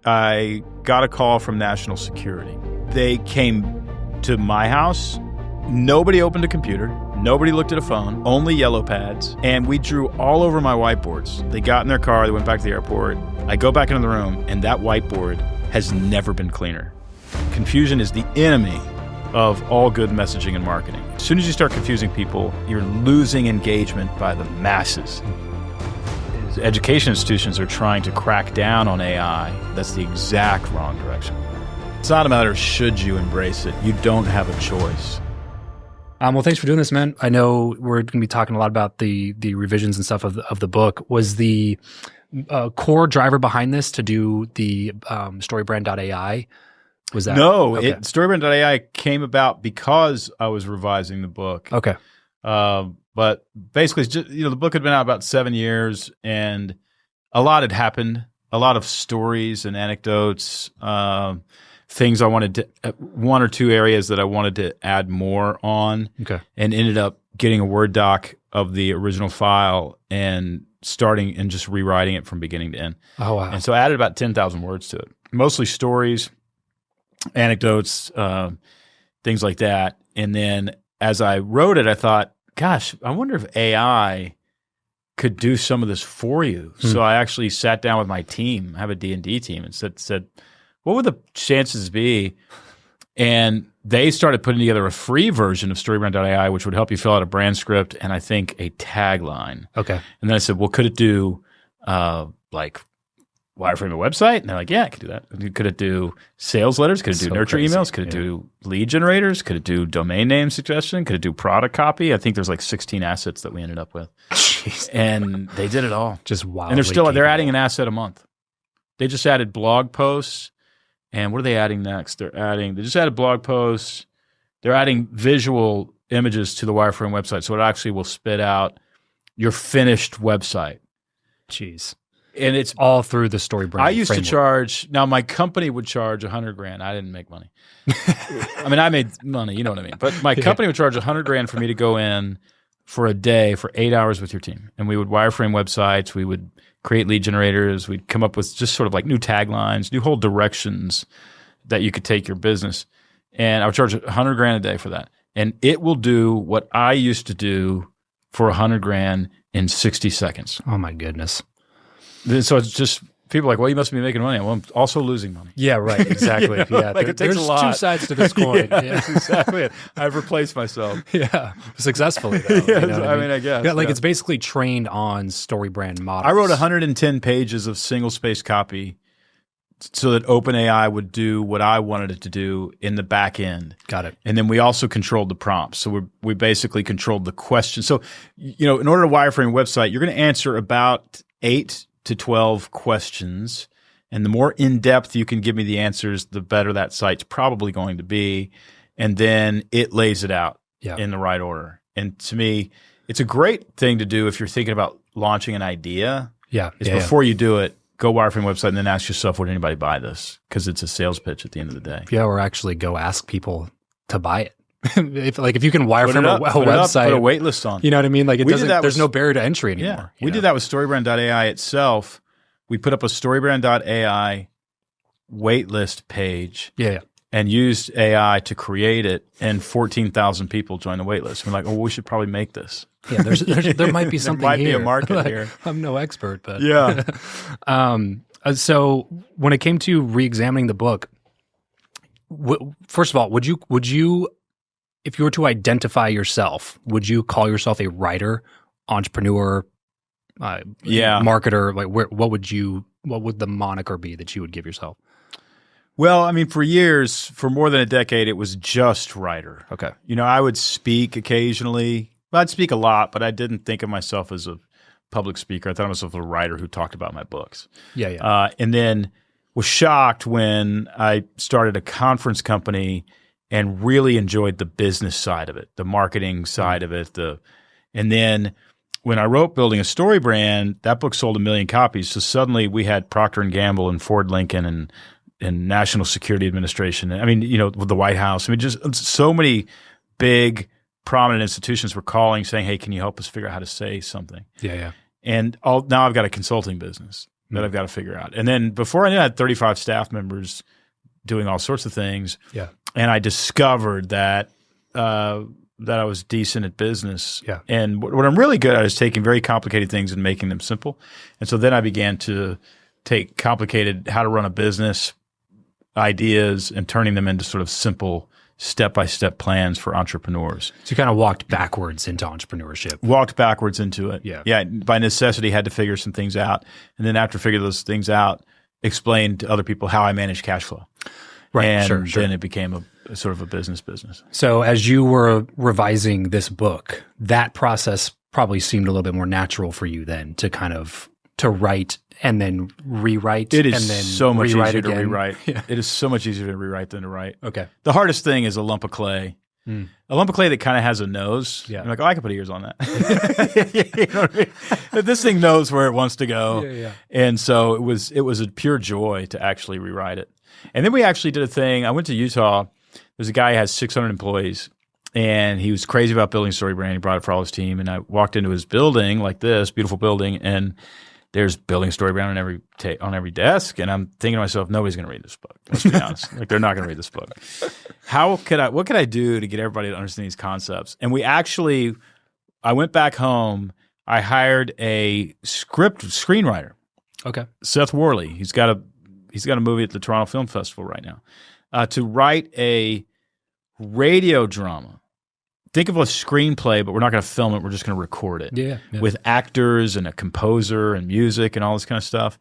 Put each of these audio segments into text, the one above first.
I got a call from National Security. They came to my house. Nobody opened a computer. Nobody looked at a phone, only yellow pads. And we drew all over my whiteboards. They got in their car, they went back to the airport. I go back into the room, and that whiteboard has never been cleaner. Confusion is the enemy of all good messaging and marketing. As soon as you start confusing people, you're losing engagement by the masses. Education institutions are trying to crack down on AI. That's the exact wrong direction. It's not a matter of should you embrace it. You don't have a choice. Well, thanks for doing this, man. I know we're going to be talking a lot about the revisions and stuff of the book. Was the core driver behind this to do the StoryBrand.ai? Was that okay? StoryBrand.ai came about because I was revising the book. Okay. But basically, it's just, the book had been out about 7 years, and a lot had happened. A lot of stories and anecdotes, things I wanted to, one or two areas that I wanted to add more on. Okay. And ended up getting a Word doc of the original file and starting and just rewriting it from beginning to end. Oh, wow. And so I added about 10,000 words to it, mostly stories, anecdotes, things like that. And then as I wrote it, I thought, gosh, I wonder if AI could do some of this for you. So I actually sat down with my team, I have a D&D team, and said, what would the chances be? And they started putting together a free version of StoryBrand.ai, which would help you fill out a brand script and I think a tagline. Okay. And then I said, well, could it do like wireframe a website? And they're like, yeah, I could do that. Could it do sales letters? Could it do nurture emails? Could it do lead generators? Could it do domain name suggestion? Could it do product copy? I think there's like 16 assets that we ended up with. Jeez. And they did it all. Just wild. And they're adding an asset a month. They just added blog posts. And what are they adding next? They just added blog posts. They're adding visual images to the wireframe website. So it actually will spit out your finished website. Jeez. And it's all through the StoryBrand. I used framework. to charge. Now my company would charge $100,000. I didn't make money. I mean, I made money. You know what I mean. But my company would charge $100,000 for me to go in for a day for 8 hours with your team, and we would wireframe websites. We would create lead generators. We'd come up with just sort of like new taglines, new whole directions that you could take your business. And I would charge $100,000 a day for that, and it will do what I used to do for $100,000 in 60 seconds. Oh my goodness. So it's just people are like, well, you must be making money. Well, I'm also losing money. Yeah, right. Exactly. Yeah, like it takes a lot. There's two sides to this coin. Yeah, that's exactly it. I've replaced myself. Yeah, successfully though. Yes, I mean, I guess. Yeah, like it's basically trained on StoryBrand models. I wrote 110 pages of single-space copy so that OpenAI would do what I wanted it to do in the back end. Got it. And then we also controlled the prompts. So we basically controlled the question. So, in order to wireframe a website, you're going to answer about 8 to 12 questions. And the more in-depth you can give me the answers, the better that site's probably going to be. And then it lays it out in the right order. And to me, it's a great thing to do if you're thinking about launching an idea. Yeah. Before you do it, go wireframe a website and then ask yourself, would anybody buy this? Because it's a sales pitch at the end of the day. Yeah, or actually go ask people to buy it. if you can wireframe a website, put a wait list on. You know what I mean? Like there's no barrier to entry anymore. Yeah, we did that with StoryBrand.ai itself. We put up a StoryBrand.ai waitlist page. Yeah. And used AI to create it, and 14,000 people joined the waitlist. We're like, oh, we should probably make this. Yeah, there might be something there might here. be a market here. I'm no expert, but yeah. So when it came to re-examining the book, first of all, would you, if you were to identify yourself, would you call yourself a writer, entrepreneur, marketer? Like, what would the moniker be that you would give yourself? Well, I mean, for years, for more than a decade, it was just writer. Okay. I would speak occasionally. Well, I'd speak a lot, but I didn't think of myself as a public speaker. I thought of myself as a writer who talked about my books. Yeah. And then was shocked when I started a conference company and really enjoyed the business side of it, the marketing side of it. And then when I wrote Building a Story Brand, that book sold 1 million copies. So suddenly we had Procter & Gamble and Ford Lincoln and National Security Administration. I mean, with the White House. I mean, just so many big, prominent institutions were calling saying, hey, can you help us figure out how to say something? Yeah. And now I've got a consulting business. that I've got to figure out. And then before I knew it, I had 35 staff members doing all sorts of things. Yeah. And I discovered that that I was decent at business. Yeah. And what I'm really good at is taking very complicated things and making them simple. And so then I began to take complicated how to run a business ideas and turning them into sort of simple step-by-step plans for entrepreneurs. So you kind of walked backwards into entrepreneurship. Walked backwards into it. Yeah. Yeah. By necessity, had to figure some things out. And then after figuring those things out, explained to other people how I manage cash flow. Right. And Sure. then it became a sort of a business. So as you were revising this book, that process probably seemed a little bit more natural for you then to write and then rewrite. It is and then so much rewrite easier again. to rewrite. Yeah. It is so much easier to rewrite than to write. Okay. The hardest thing is a lump of clay. A lump of clay that kind of has a nose. Yeah. You're like, oh, I can put ears on that. You know what I mean? But this thing knows where it wants to go. Yeah. And so it was a pure joy to actually rewrite it. And then we actually did a thing. I went to Utah. There's a guy who has 600 employees, and he was crazy about building StoryBrand. He brought it for all his team. And I walked into his building, like this beautiful building, and there's building StoryBrand on every desk. And I'm thinking to myself, nobody's going to read this book. Let's be honest. Like, they're not going to read this book. What could I do to get everybody to understand these concepts? And I went back home. I hired a screenwriter. Okay. Seth Worley. He's got a movie at the Toronto Film Festival right now, to write a radio drama. Think of a screenplay, but we're not going to film it. We're just going to record it with actors and a composer and music and all this kind of stuff.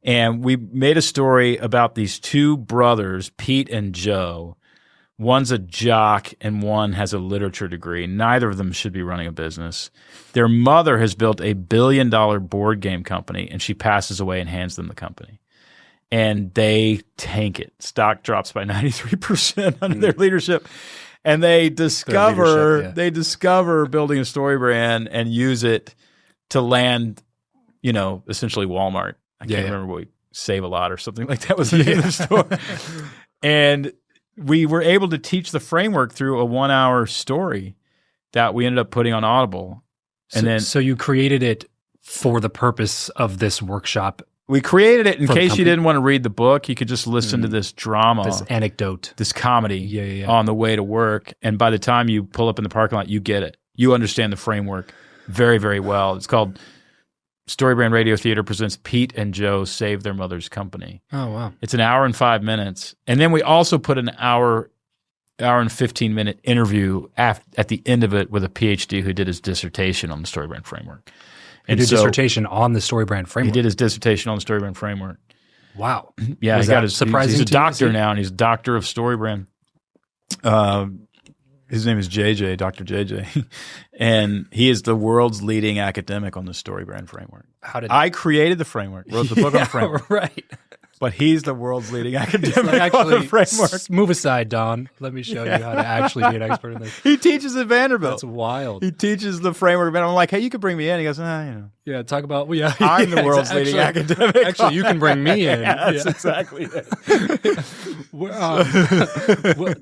And we made a story about these two brothers, Pete and Joe. One's a jock and one has a literature degree. Neither of them should be running a business. Their mother has built a $1 billion board game company, and she passes away and hands them the company. And they tank it. Stock drops by 93% under their leadership. And they discover building a StoryBrand and use it to land, essentially Walmart. I can't remember what Save a Lot or something like that was the name of the store. And we were able to teach the framework through a 1-hour story that we ended up putting on Audible. So you created it for the purpose of this workshop. We created it in case you didn't want to read the book. You could just listen to this drama, this anecdote, this comedy on the way to work. And by the time you pull up in the parking lot, you get it. You understand the framework very, very well. It's called StoryBrand Radio Theater presents Pete and Joe Save Their Mother's Company. Oh, wow. It's an hour and 5 minutes. And then we also put an hour and 15-minute interview at the end of it with a PhD who did his dissertation on the StoryBrand framework. And his dissertation on the StoryBrand framework. He did his dissertation on the StoryBrand framework. Wow. Yeah, Was he got that surprising. He's a doctor now, and he's a doctor of StoryBrand. His name is JJ, Dr. JJ, and he is the world's leading academic on the StoryBrand framework. I created the framework, wrote the book on the framework, right? But he's the world's leading academic on the framework. Move aside, Don. Let me show you how to actually be an expert in this. He teaches at Vanderbilt. That's wild. He teaches the framework. And I'm like, hey, you could bring me in. He goes, Yeah, talk about, I'm the world's leading academic. Actually, you can bring me in. That's exactly it.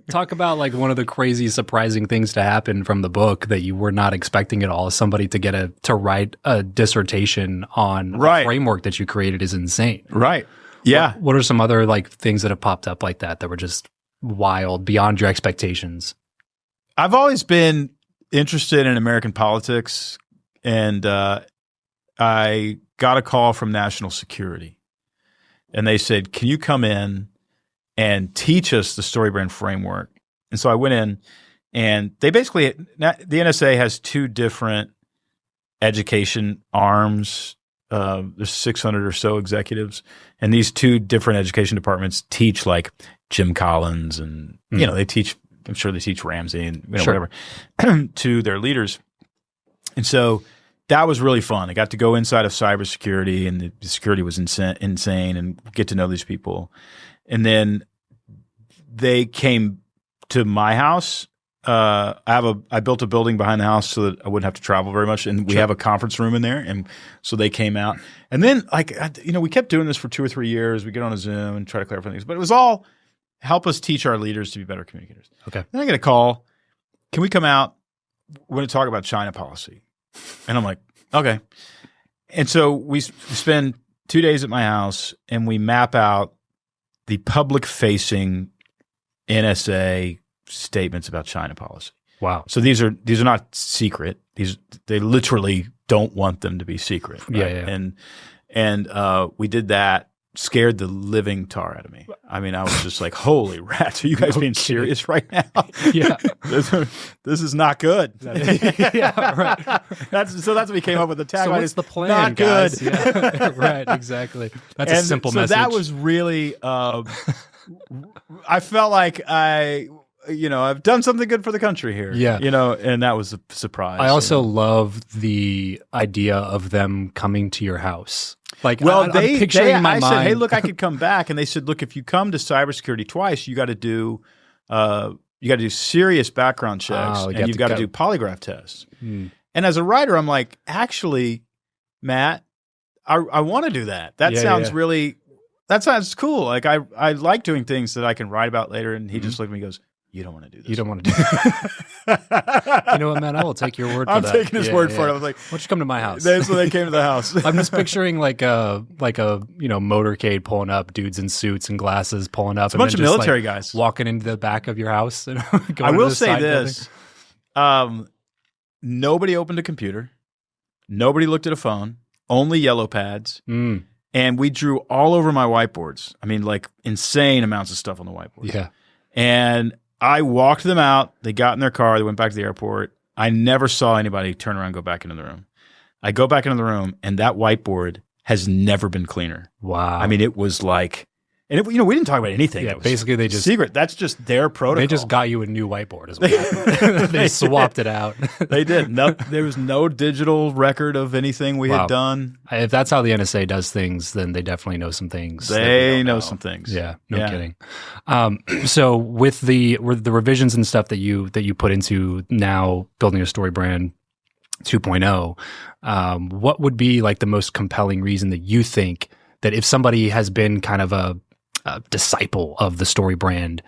Talk about like one of the crazy, surprising things to happen from the book that you were not expecting at all. Somebody to write a dissertation on a framework that you created is insane. Right. Yeah. What are some other like things that have popped up like that were just wild, beyond your expectations? I've always been interested in American politics, and I got a call from National Security, and they said, "Can you come in and teach us the StoryBrand framework?" And so I went in, and they basically the NSA has two different education arms. There's 600 or so executives, and these two different education departments teach like Jim Collins and, they teach, I'm sure they teach Ramsey and whatever to their leaders. And so that was really fun. I got to go inside of cybersecurity, and the security was insane and get to know these people. And then they came to my house. I built a building behind the house so that I wouldn't have to travel very much, and we have a conference room in there, and so they came out. And then, we kept doing this for 2 or 3 years. We get on a Zoom and try to clarify things, but it was all help us teach our leaders to be better communicators. Okay. Then I get a call. Can we come out? We're going to talk about China policy, and I'm like, okay. And so we spend 2 days at my house, and we map out the public-facing NSA statements about China policy. Wow. So these are not secret. They literally don't want them to be secret. Right? Yeah. And we did that. Scared the living tar out of me. I mean, I was just like, "Holy rats! Are you guys being serious right now? Yeah, this is not good." Yeah, right. That's what we came up with. The tagline. So what's the plan, not guys? good. Yeah, right, exactly. That's a simple so message. That was really. I felt like I've done something good for the country here. Yeah, and that was a surprise. I also love the idea of them coming to your house. Like, I'm picturing in my mind. I said, "Hey, look, I could come back," and they said, "Look, if you come to cybersecurity twice, you got to do serious background checks, and you've got to do polygraph tests." And as a writer, I'm like, "Actually, Matt, I want to do that. That sounds really, that sounds cool. Like I like doing things that I can write about later." And he just looked at me and goes, "You don't want to do this. You don't want to do it." You know what, man? I will take your word for that. I'm taking his word for it. I was like, "Why don't you come to my house?" So they came to the house. I'm just picturing like a motorcade pulling up, dudes in suits and glasses pulling up. It's a bunch of military guys walking into the back of your house. And I will say this: nobody opened a computer, nobody looked at a phone, only yellow pads, and we drew all over my whiteboards. I mean, like insane amounts of stuff on the whiteboard. Yeah, and I walked them out. They got in their car. They went back to the airport. I never saw anybody turn around and go back into the room. I go back into the room, and that whiteboard has never been cleaner. Wow. I mean, it was like, and we didn't talk about anything. Yeah, basically they just secret. That's just their protocol. They just got you a new whiteboard as well. They swapped it out. They did. No, there was no digital record of anything we had done. If that's how the NSA does things, then they definitely know some things. They know some things. Yeah, no kidding. So with the revisions and stuff that you put into now building a story brand 2.0, what would be like the most compelling reason that you think that if somebody has been kind of a disciple of the story brand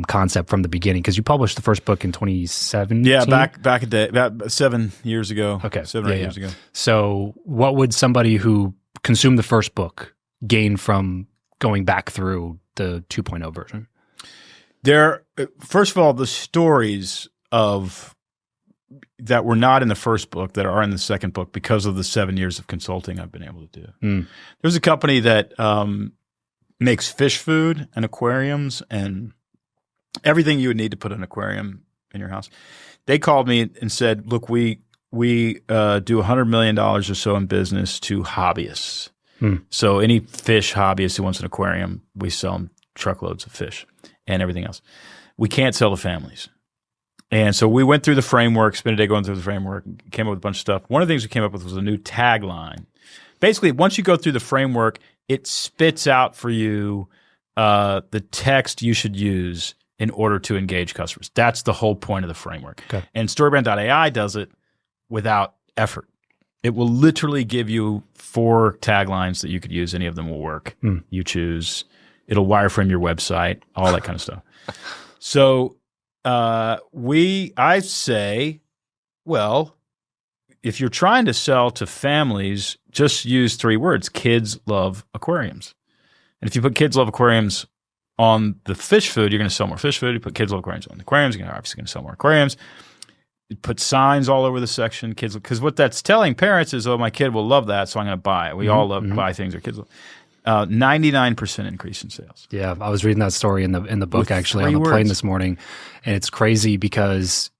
concept from the beginning, because you published the first book in 2017? Yeah, back a day, about 7 years ago. Okay. 7 or 8 years ago. So what would somebody who consumed the first book gain from going back through the 2.0 version? First of all, the stories that were not in the first book that are in the second book because of the 7 years of consulting I've been able to do. There's a company that makes fish food and aquariums and everything you would need to put an aquarium in your house. They called me and said, "Look, we do $100 million or so in business to hobbyists. So any fish hobbyist who wants an aquarium, we sell them truckloads of fish and everything else. We can't sell to families." And so we went through the framework, spent a day going through the framework, came up with a bunch of stuff. One of the things we came up with was a new tagline. Basically, once you go through the framework, it spits out for you the text you should use in order to engage customers. That's the whole point of the framework. Okay. And StoryBrand.ai does it without effort. It will literally give you 4 taglines that you could use. Any of them will work. You choose. It'll wireframe your website, all that kind of stuff. So I say, well, if you're trying to sell to families, just use 3 words: kids love aquariums. And if you put kids love aquariums on the fish food, you're going to sell more fish food. You put kids love aquariums on the aquariums, you're obviously going to sell more aquariums. You put signs all over the section, kids, because what that's telling parents is, oh, my kid will love that, so I'm going to buy it. We all love to buy things our kids love. 99% increase in sales. Yeah, I was reading that story in the book actually on the plane this morning, and it's crazy because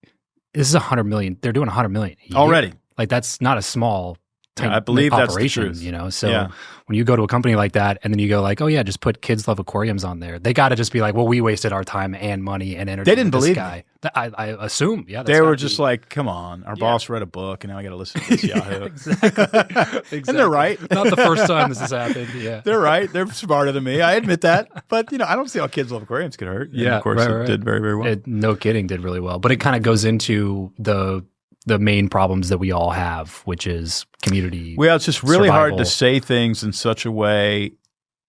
this is 100 million. They're doing 100 million already. Like that's not a small I believe operation, that's the truth. You know. So when you go to a company like that, and then you go like, oh yeah, just put kids love aquariums on there. They got to just be like, well, we wasted our time and money and energy. They didn't with this believe guy. I assume, yeah. They were just like, come on, our boss read a book, and now I got to listen to this Yahoo. Exactly. And they're right. Not the first time this has happened. Yeah, they're right. They're smarter than me. I admit that. But I don't see how kids love aquariums could hurt. And of course, it did very, very well. No kidding, did really well. But it kind of goes into the main problems that we all have, which is community. Well, it's just really survival. hard to say things in such a way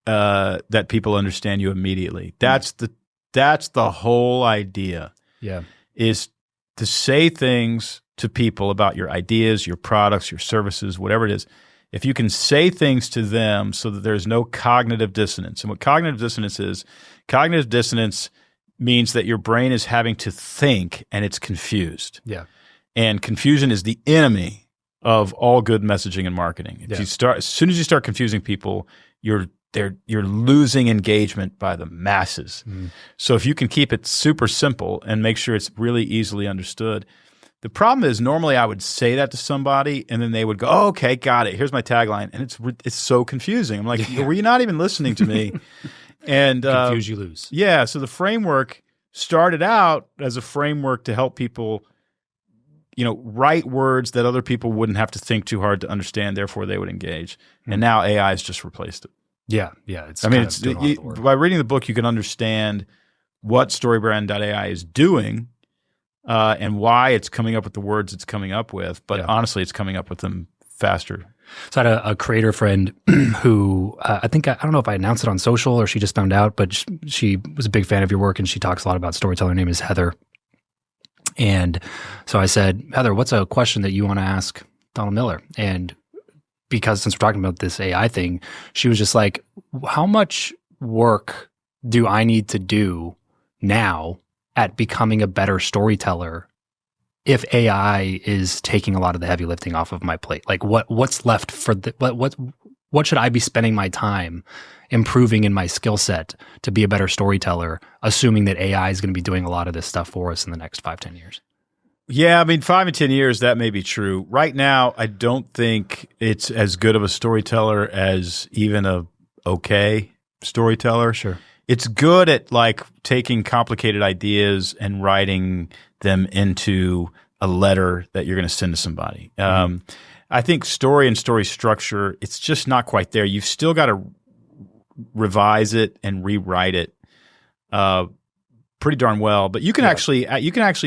that people understand you immediately. That's the whole idea. Yeah, is to say things to people about your ideas, your products, your services, whatever it is, if you can say things to them so that there's no cognitive dissonance. And what cognitive dissonance means that your brain is having to think and it's confused. Yeah. And confusion is the enemy of all good messaging and marketing. If you start, as soon as you start confusing people, you're losing engagement by the masses. So if you can keep it super simple and make sure it's really easily understood. The problem is normally I would say that to somebody and then they would go, oh, okay, got it. Here's my tagline. And it's so confusing. I'm like, were you not even listening to me? And confuse, you lose. Yeah. So the framework started out as a framework to help people, write words that other people wouldn't have to think too hard to understand. Therefore, they would engage. And now AI has just replaced it. Yeah. By reading the book, you can understand what StoryBrand.ai is doing and why it's coming up with the words it's coming up with. But honestly, it's coming up with them faster. So I had a creator friend who I don't know if I announced it on social or she just found out, but she was a big fan of your work and she talks a lot about storytelling. Her name is Heather. And so I said, Heather, what's a question that you want to ask Donald Miller? And because since we're talking about this AI thing, she was just like, how much work do I need to do now at becoming a better storyteller if AI is taking a lot of the heavy lifting off of my plate? Like what's left for what should I be spending my time improving in my skill set to be a better storyteller, assuming that AI is going to be doing a lot of this stuff for us in the next 5-10 years? Yeah, 5 and 10 years, that may be true. Right now, I don't think it's as good of a storyteller as even a okay storyteller. Sure. It's good at taking complicated ideas and writing them into a letter that you're going to send to somebody. I think story and story structure, it's just not quite there. You've still got to revise it and rewrite it pretty darn well. But you can actually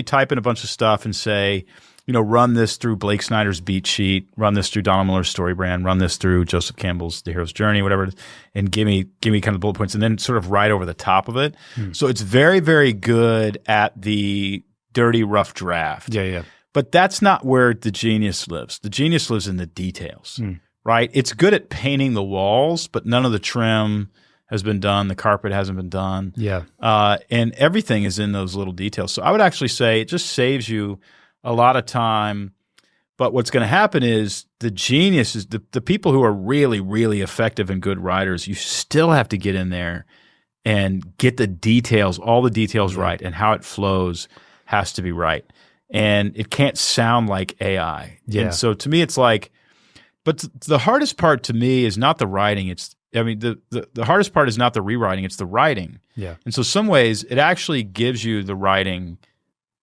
type in a bunch of stuff and say, run this through Blake Snyder's beat sheet, run this through Donald Miller's StoryBrand, run this through Joseph Campbell's The Hero's Journey, whatever it is, and give me kind of bullet points and then sort of write over the top of it. So it's very, very good at the dirty, rough draft. Yeah. But that's not where the genius lives. The genius lives in the details, right? It's good at painting the walls, but none of the trim has been done. The carpet hasn't been done. Yeah. And everything is in those little details. So I would actually say it just saves you a lot of time. But what's going to happen is the genius is the people who are really, really effective and good writers, you still have to get in there and get the details, all the details right, and how it flows has to be right. And it can't sound like AI. Yeah. And so to me, it's but the hardest part to me is not the writing. The hardest part is not the rewriting, it's the writing. Yeah. And so some ways it actually gives you the writing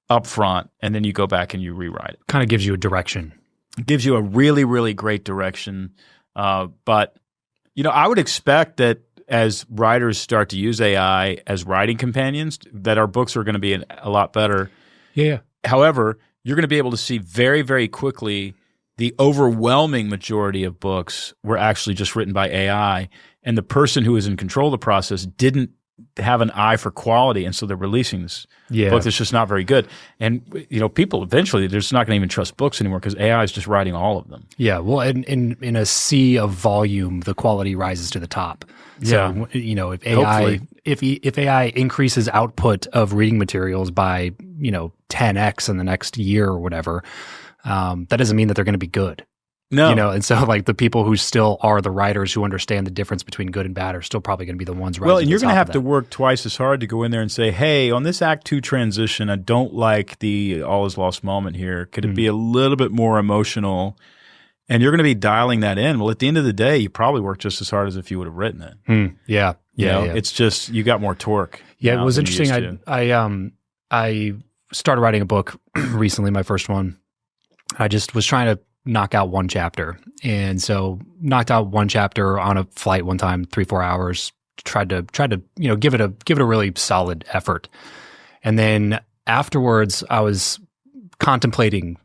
up front and then you go back and you rewrite it. Kind of gives you a direction. It gives you a really, really great direction. But I would expect that as writers start to use AI as writing companions, that our books are going to be a lot better. Yeah. However, you're going to be able to see very, very quickly the overwhelming majority of books were actually just written by AI, and the person who was in control of the process didn't have an eye for quality, and so they're releasing this book that's just not very good. And people eventually they're just not going to even trust books anymore because AI is just writing all of them. Yeah, well, in a sea of volume, the quality rises to the top. So if AI increases output of reading materials by 10x in the next year or whatever, that doesn't mean that they're going to be good. No. And so the people who still are the writers who understand the difference between good and bad are still probably going to be the ones rising. Well, and you're going to have to to work twice as hard to go in there and say, hey, on this Act 2 transition, I don't like the all is lost moment here. Could it be a little bit more emotional? And you're going to be dialing that in. Well, at the end of the day, you probably work just as hard as if you would have written it. Yeah. It's just you got more torque. Yeah, it was interesting. I started writing a book recently, my first one. I just was trying to knock out one chapter. And so knocked out one chapter on a flight one time, 3-4 hours, tried to, give it a really solid effort. And then afterwards I was contemplating,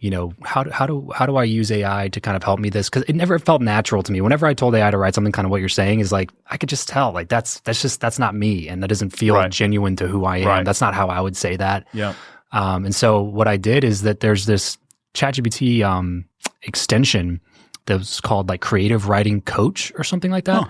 how do I use AI to kind of help me this? Cause it never felt natural to me. Whenever I told AI to write something, kind of what you're saying is I could just tell that's not me. And that doesn't feel genuine to who I am. Right. That's not how I would say that. Yeah. And so what I did is that there's this ChatGPT extension that was called like Creative Writing Coach or something like that.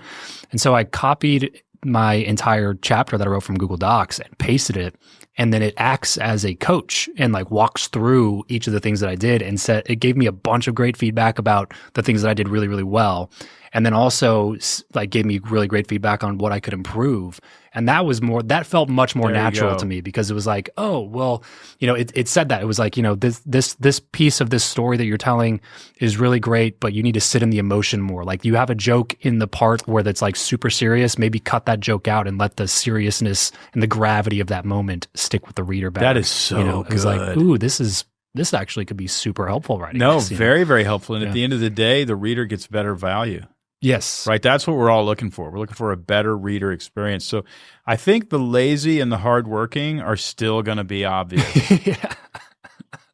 And so I copied my entire chapter that I wrote from Google Docs and pasted it. And then it acts as a coach and like walks through each of the things that I did and said it gave me a bunch of great feedback about the things that I did really, really well. And then also like gave me really great feedback on what I could improve. And that felt much more natural to me because it was like, oh, well, it said that. It was like, this piece of this story that you're telling is really great, but you need to sit in the emotion more. Like you have a joke in the part where that's like super serious, maybe cut that joke out and let the seriousness and the gravity of that moment stick with the reader better. That is so good. It was like, ooh, this actually could be super helpful writing. No, very, very helpful. And at the end of the day, the reader gets better value. Yes. Right. That's what we're all looking for. We're looking for a better reader experience. So I think the lazy and the hardworking are still going to be obvious. Yeah.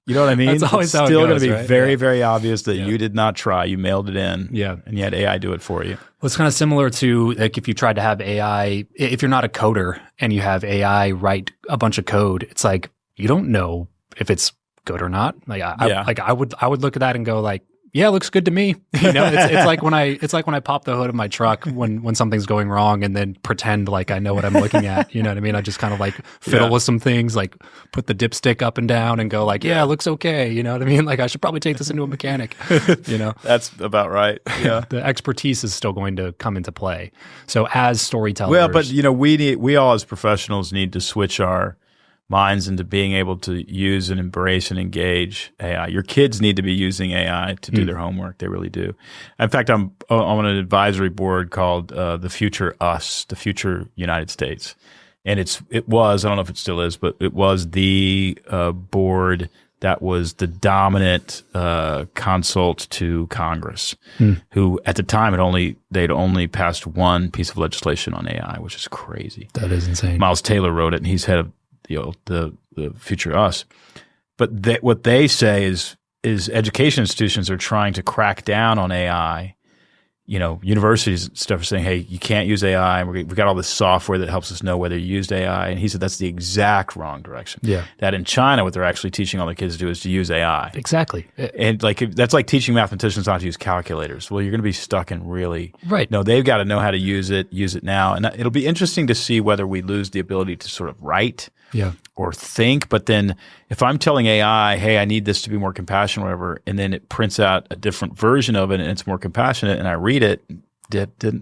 You know what I mean? That's always how it still goes, going to be right? very, very obvious that you did not try. You mailed it in. Yeah. And you had AI do it for you. Well, it's kind of similar to like if you tried to have AI, if you're not a coder and you have AI write a bunch of code, it's like you don't know if it's good or not. Like I would look at that and go like, yeah, it looks good to me. It's like when I pop the hood of my truck when something's going wrong and then pretend like I know what I'm looking at. You know what I mean? I just kind of like fiddle with some things, like put the dipstick up and down and go like, yeah, it looks okay. You know what I mean? Like I should probably take this into a mechanic. That's about right. Yeah. The expertise is still going to come into play. So as storytellers, well, but we all as professionals need to switch our minds into being able to use and embrace and engage AI. Your kids need to be using AI to do their homework. They really do. In fact, I'm on an advisory board called The Future Us, the Future United States. And it was, I don't know if it still is, but it was the board that was the dominant consult to Congress, who at the time they'd only passed one piece of legislation on AI, which is crazy. That is insane. Miles Taylor wrote it, and he's head of the Future Us. But what they say is education institutions are trying to crack down on AI. Universities and stuff are saying, hey, you can't use AI. And we've got all this software that helps us know whether you used AI. And he said that's the exact wrong direction. Yeah. That in China, what they're actually teaching all the kids to do is to use AI. Exactly. And that's like teaching mathematicians not to use calculators. Well, you're going to be stuck in really – right. No, they've got to know how to use it now. And it'll be interesting to see whether we lose the ability to sort of write or think. But then if I'm telling AI, hey, I need this to be more compassionate or whatever, and then it prints out a different version of it and it's more compassionate and I read it,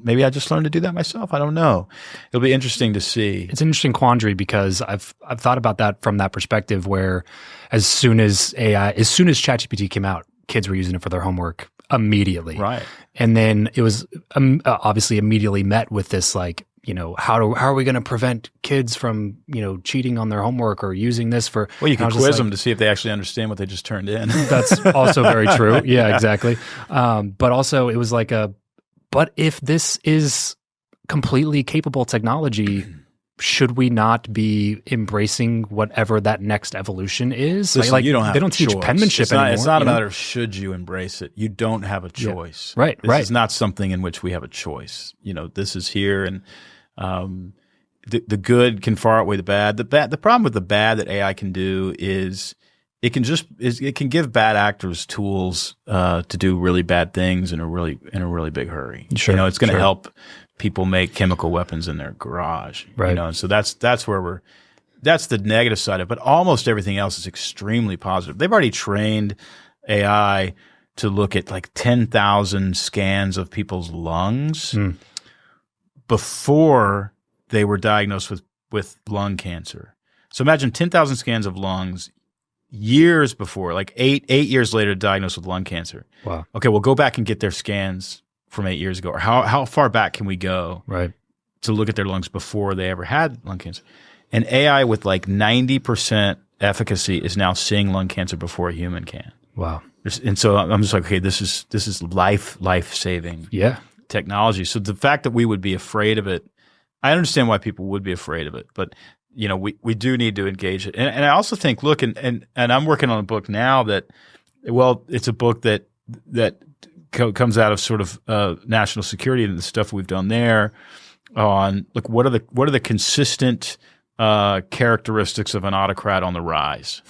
maybe I just learned to do that myself. I don't know. It'll be interesting to see. It's an interesting quandary because I've thought about that from that perspective where as soon as ChatGPT came out, kids were using it for their homework immediately. Right. And then it was obviously immediately met with this like, how are we going to prevent kids from, cheating on their homework or using this for... Well, you can quiz them to see if they actually understand what they just turned in. That's also very true. Yeah, exactly. But also it was like but if this is completely capable technology, should we not be embracing whatever that next evolution is? Listen, you don't have they don't teach choice. penmanship anymore. It's not a matter of should you embrace it. You don't have a choice. Yeah. Right, This is not something in which we have a choice. This is here and the good can far outweigh the bad. The problem with the bad that AI can do is it can give bad actors tools to do really bad things in a really big hurry. Sure, it's going to help people make chemical weapons in their garage. Right. And so that's where that's the negative side of it. But almost everything else is extremely positive. They've already trained AI to look at like 10,000 scans of people's lungs before they were diagnosed with lung cancer. So imagine 10,000 scans of lungs years before, like eight years later, diagnosed with lung cancer. Wow. Okay, we'll go back and get their scans from 8 years ago. Or how far back can we go to look at their lungs before they ever had lung cancer? And AI with like 90% efficacy is now seeing lung cancer before a human can. Wow. And so I'm just like, okay, this is life-saving technology. So the fact that we would be afraid of it, I understand why people would be afraid of it, but we do need to engage it. And I also think, look, and I'm working on a book now that, well, it's a book that comes out of sort of national security and the stuff we've done there on, look, what are the consistent characteristics of an autocrat on the rise?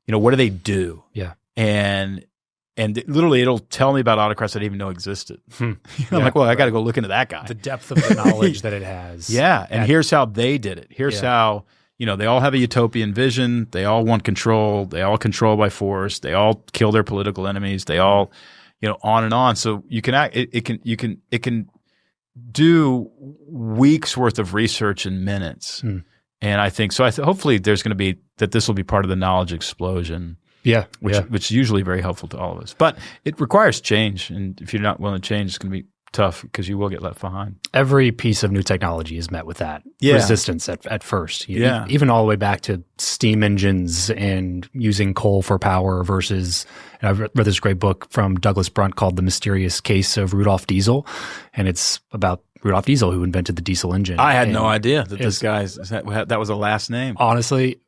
What do they do? Yeah. And literally it'll tell me about autocrats I didn't even know existed. I'm like, well, I got to go look into that guy. The depth of the knowledge that it has. Yeah, and here's how they did it. Here's how, they all have a utopian vision. They all want control. They all control by force. They all kill their political enemies. They all, on and on. So you can it can do weeks worth of research in minutes. And I think so. Hopefully, there's going to be this will be part of the knowledge explosion. Yeah, which is usually very helpful to all of us. But it requires change, and if you're not willing to change, it's going to be tough because you will get left behind. Every piece of new technology is met with that resistance at first. Even all the way back to steam engines and using coal for power versus. And I've read this great book from Douglas Brunt called "The Mysterious Case of Rudolf Diesel," and it's about Rudolf Diesel, who invented the diesel engine. I had no idea that this guy's that was a last name. Honestly.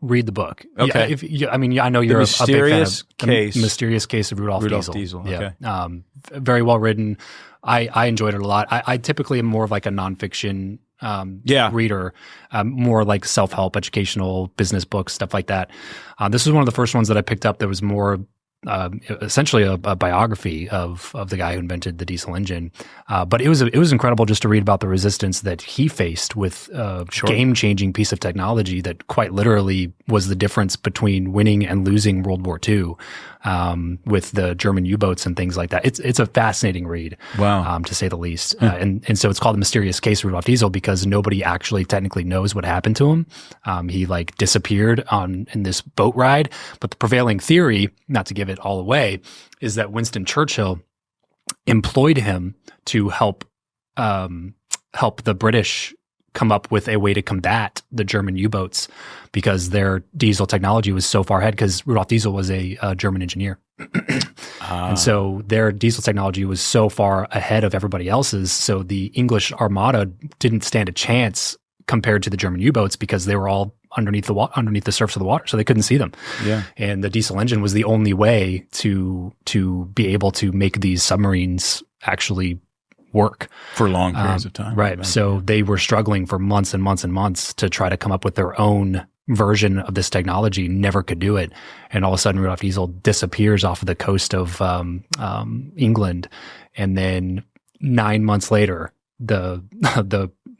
Read the book. Okay. I know you're a big fan of The Mysterious Case of Rudolf Diesel. Okay. Yeah. Very well written. I enjoyed it a lot. I typically am more of like a nonfiction reader, more like self-help, educational, business books, stuff like that. This was one of the first ones that I picked up that was more essentially a biography of the guy who invented the diesel engine. But it was incredible just to read about the resistance that he faced with a game-changing piece of technology that quite literally was the difference between winning and losing World War II, with the German U-boats and things like that. It's a fascinating read, to say the least. And so it's called The Mysterious Case of Rudolf Diesel because nobody actually technically knows what happened to him. He disappeared in this boat ride, but the prevailing theory, not to give it all away, is that Winston Churchill employed him to help the British come up with a way to combat the German U-boats because their diesel technology was so far ahead because Rudolf Diesel was a German engineer. And so their diesel technology was so far ahead of everybody else's. So the English Armada didn't stand a chance compared to the German U-boats because they were all underneath the surface of the water, so they couldn't see them. Yeah. And the diesel engine was the only way to be able to make these submarines actually work for long periods of time. Right. So they were struggling for months and months and months to try to come up with their own version of this technology, never could do it. And all of a sudden Rudolf Diesel disappears off of the coast of England. And then 9 months later, the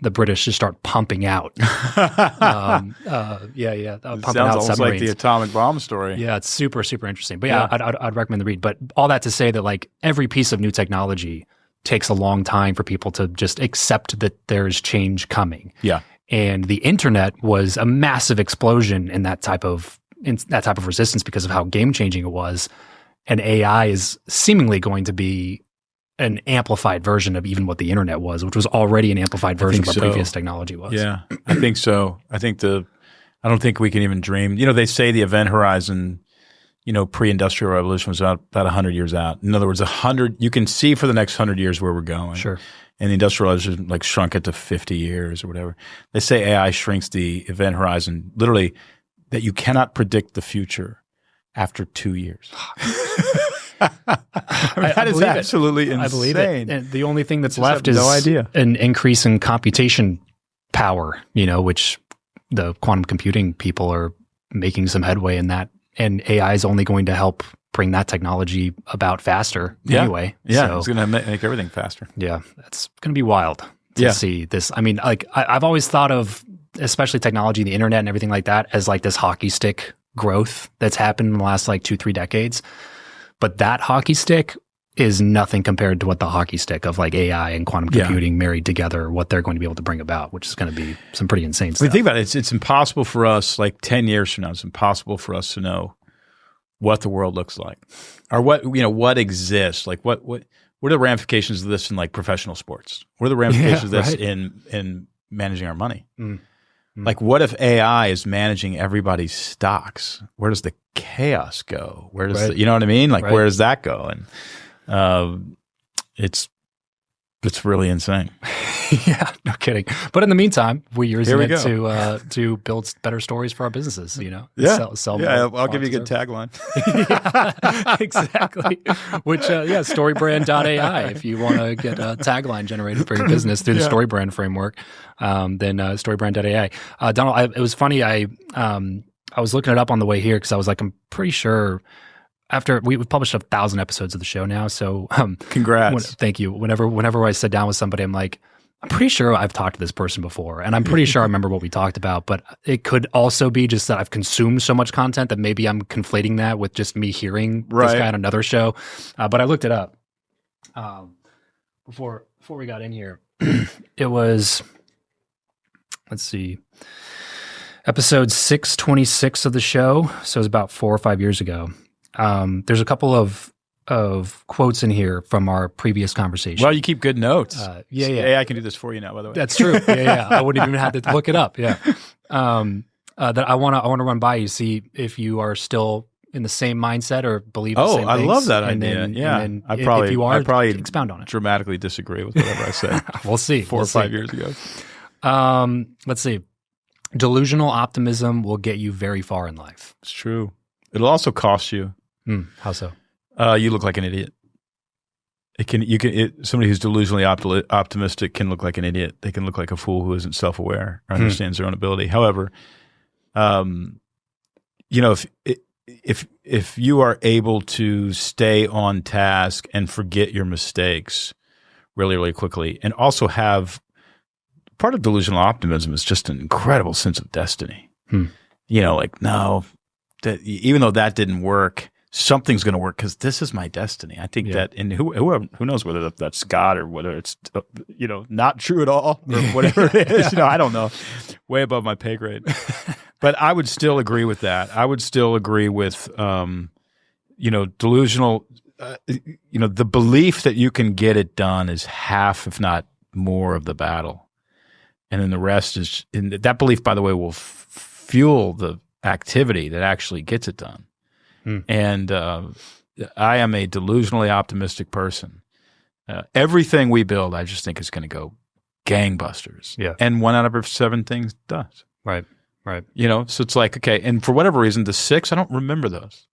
British just start pumping out. Pumping sounds out almost submarines. like the atomic bomb story. Yeah, it's super, super interesting. But I'd recommend the read. But all that to say that like every piece of new technology takes a long time for people to just accept that there's change coming. Yeah. And the internet was a massive explosion in that type of resistance because of how game changing it was. And AI is seemingly going to be an amplified version of even what the internet was, which was already an amplified version of what previous technology was. Yeah, I think so. I don't think we can even dream. They say the event horizon, pre-industrial revolution was about 100 years out. In other words, you can see for the next 100 years where we're going. Sure. And the industrial revolution shrunk it to 50 years or whatever. They say AI shrinks the event horizon literally that you cannot predict the future after 2 years. That is absolutely insane. I believe it. And the only thing that's left is an increase in computation power, which the quantum computing people are making some headway in that. And AI is only going to help bring that technology about faster anyway. Yeah, so, it's going to make everything faster. Yeah, that's going to be wild to see this. I mean, I've always thought of, especially technology, the internet and everything like that, as like this hockey stick growth that's happened in the last 2-3 decades. But that hockey stick is nothing compared to what the hockey stick of AI and quantum computing married together, what they're going to be able to bring about, which is going to be some pretty insane stuff. Think about it. It's impossible for us, 10 years from now, it's impossible for us to know what the world looks like or what exists. What are the ramifications of this in professional sports? What are the ramifications of this in managing our money? What if AI is managing everybody's stocks? Where does the chaos go? Where does you know what I mean? Where does that go? And it's really insane. Yeah, no kidding. But in the meantime, we're using it to build better stories for our businesses. Sell more. I'll give you a good tagline. Yeah, exactly. Which StoryBrand.ai. If you want to get a tagline generated for your business through the StoryBrand framework, then StoryBrand.ai. Donald, it was funny. I was looking it up on the way here because I was I'm pretty sure after we've published 1,000 episodes of the show now, so congrats. Thank you. Whenever I sit down with somebody, I'm like, I'm pretty sure I've talked to this person before, and I'm pretty sure I remember what we talked about, but it could also be just that I've consumed so much content that maybe I'm conflating that with just me hearing this guy on another show. But I looked it up before we got in here. It was, let's see, episode 626 of the show, so it was about 4 or 5 years ago. There's a couple of quotes in here from our previous conversation. Well, you keep good notes. Yeah. I can do this for you now, by the way. That's true. Yeah. I wouldn't even have to look it up. Yeah. That I want to run by you, see if you are still in the same mindset or believe the same things. I love that idea. Then, yeah. And I probably expound on it. Dramatically disagree with whatever I say. We'll see. 4 or 5 years ago. Let's see. Delusional optimism will get you very far in life. It's true. It'll also cost you. How so? You look like an idiot. Somebody who's delusionally optimistic can look like an idiot. They can look like a fool who isn't self-aware or understands their own ability. However, if you are able to stay on task and forget your mistakes really, really quickly, and also have part of delusional optimism is just an incredible sense of destiny. No, that even though that didn't work, something's going to work because this is my destiny. I think that, and who knows whether that's God or whether it's not true at all or whatever it is. I don't know. Way above my pay grade. But I would still agree with that. I would still agree with delusional. The belief that you can get it done is half, if not more, of the battle, and then the rest is. And that belief, by the way, will fuel the activity that actually gets it done. And I am a delusionally optimistic person. Everything we build, I just think is going to go gangbusters. Yeah. And 1 out of every 7 things does. Right. So it's like, okay, and for whatever reason, the 6, I don't remember those.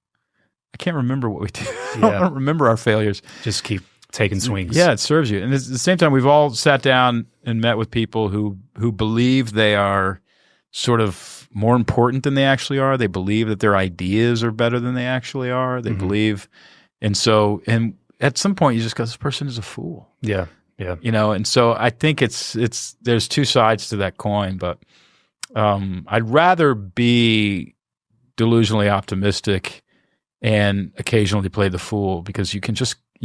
I can't remember what we did. I don't remember our failures. Just keep taking swings. Yeah, it serves you. And at the same time, we've all sat down and met with people who believe they are sort of more important than they actually are. They believe that their ideas are better than they actually are. They believe, and at some point you just go, this person is a fool. Yeah. And so I think it's there's 2 sides to that coin, but I'd rather be delusionally optimistic and occasionally play the fool, because you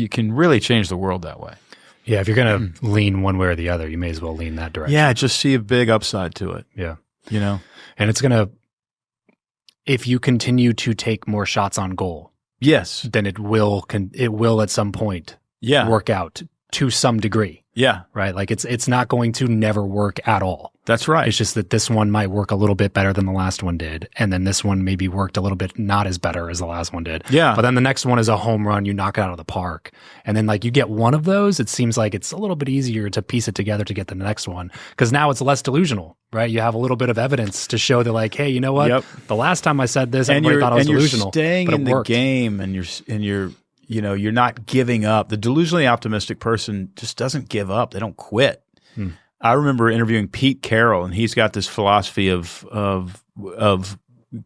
can really change the world that way. Yeah, if you're going to lean one way or the other, you may as well lean that direction. Yeah, just see a big upside to it. Yeah. And it's going to, if you continue to take more shots on goal, yes, then it will at some point work out to some degree. Yeah. Right? Like it's not going to never work at all. That's right. It's just that this one might work a little bit better than the last one did. And then this one maybe worked a little bit not as better as the last one did. Yeah. But then the next one is a home run. You knock it out of the park. And then like you get one of those, it seems like it's a little bit easier to piece it together to get the next one. Because now it's less delusional, right? You have a little bit of evidence to show that like, hey, you know what? Yep. The last time I said this, everybody thought I was delusional. You're staying in the game and you're not giving up. The delusionally optimistic person just doesn't give up. They don't quit. I remember interviewing Pete Carroll, and he's got this philosophy of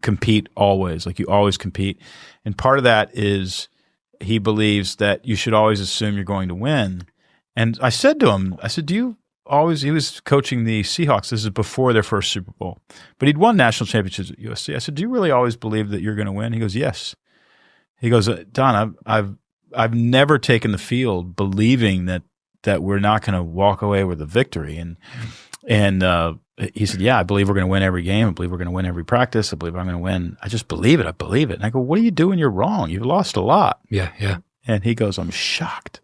compete always, like you always compete. And part of that is he believes that you should always assume you're going to win. And I said to him, do you always, he was coaching the Seahawks. This is before their first Super Bowl, but he'd won national championships at USC. I said, do you really always believe that you're going to win? He goes, yes. He goes, Don, I've never taken the field believing that we're not going to walk away with a victory. And he said, yeah, I believe we're going to win every game. I believe we're going to win every practice. I believe I'm going to win. I just believe it. I believe it. And I go, what are you doing? You're wrong. You've lost a lot. Yeah. And he goes, I'm shocked.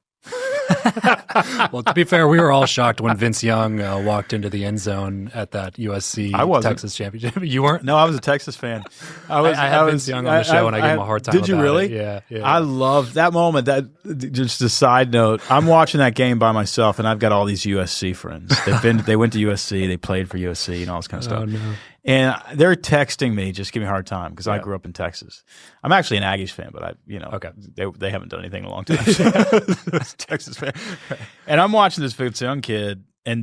Well, to be fair, we were all shocked when Vince Young walked into the end zone at that USC Texas championship. You weren't? No, I was a Texas fan. I had Vince Young on the show, and I gave him a hard time. Did you really? Yeah. I love that moment. That just a side note. I'm watching that game by myself, and I've got all these USC friends. They went to USC. They played for USC and all this kind of stuff. Oh, no. And they're texting me, just give me a hard time because I grew up in Texas. I'm actually an Aggies fan, but they haven't done anything in a long time. Texas fan. And I'm watching this Vince Young kid, and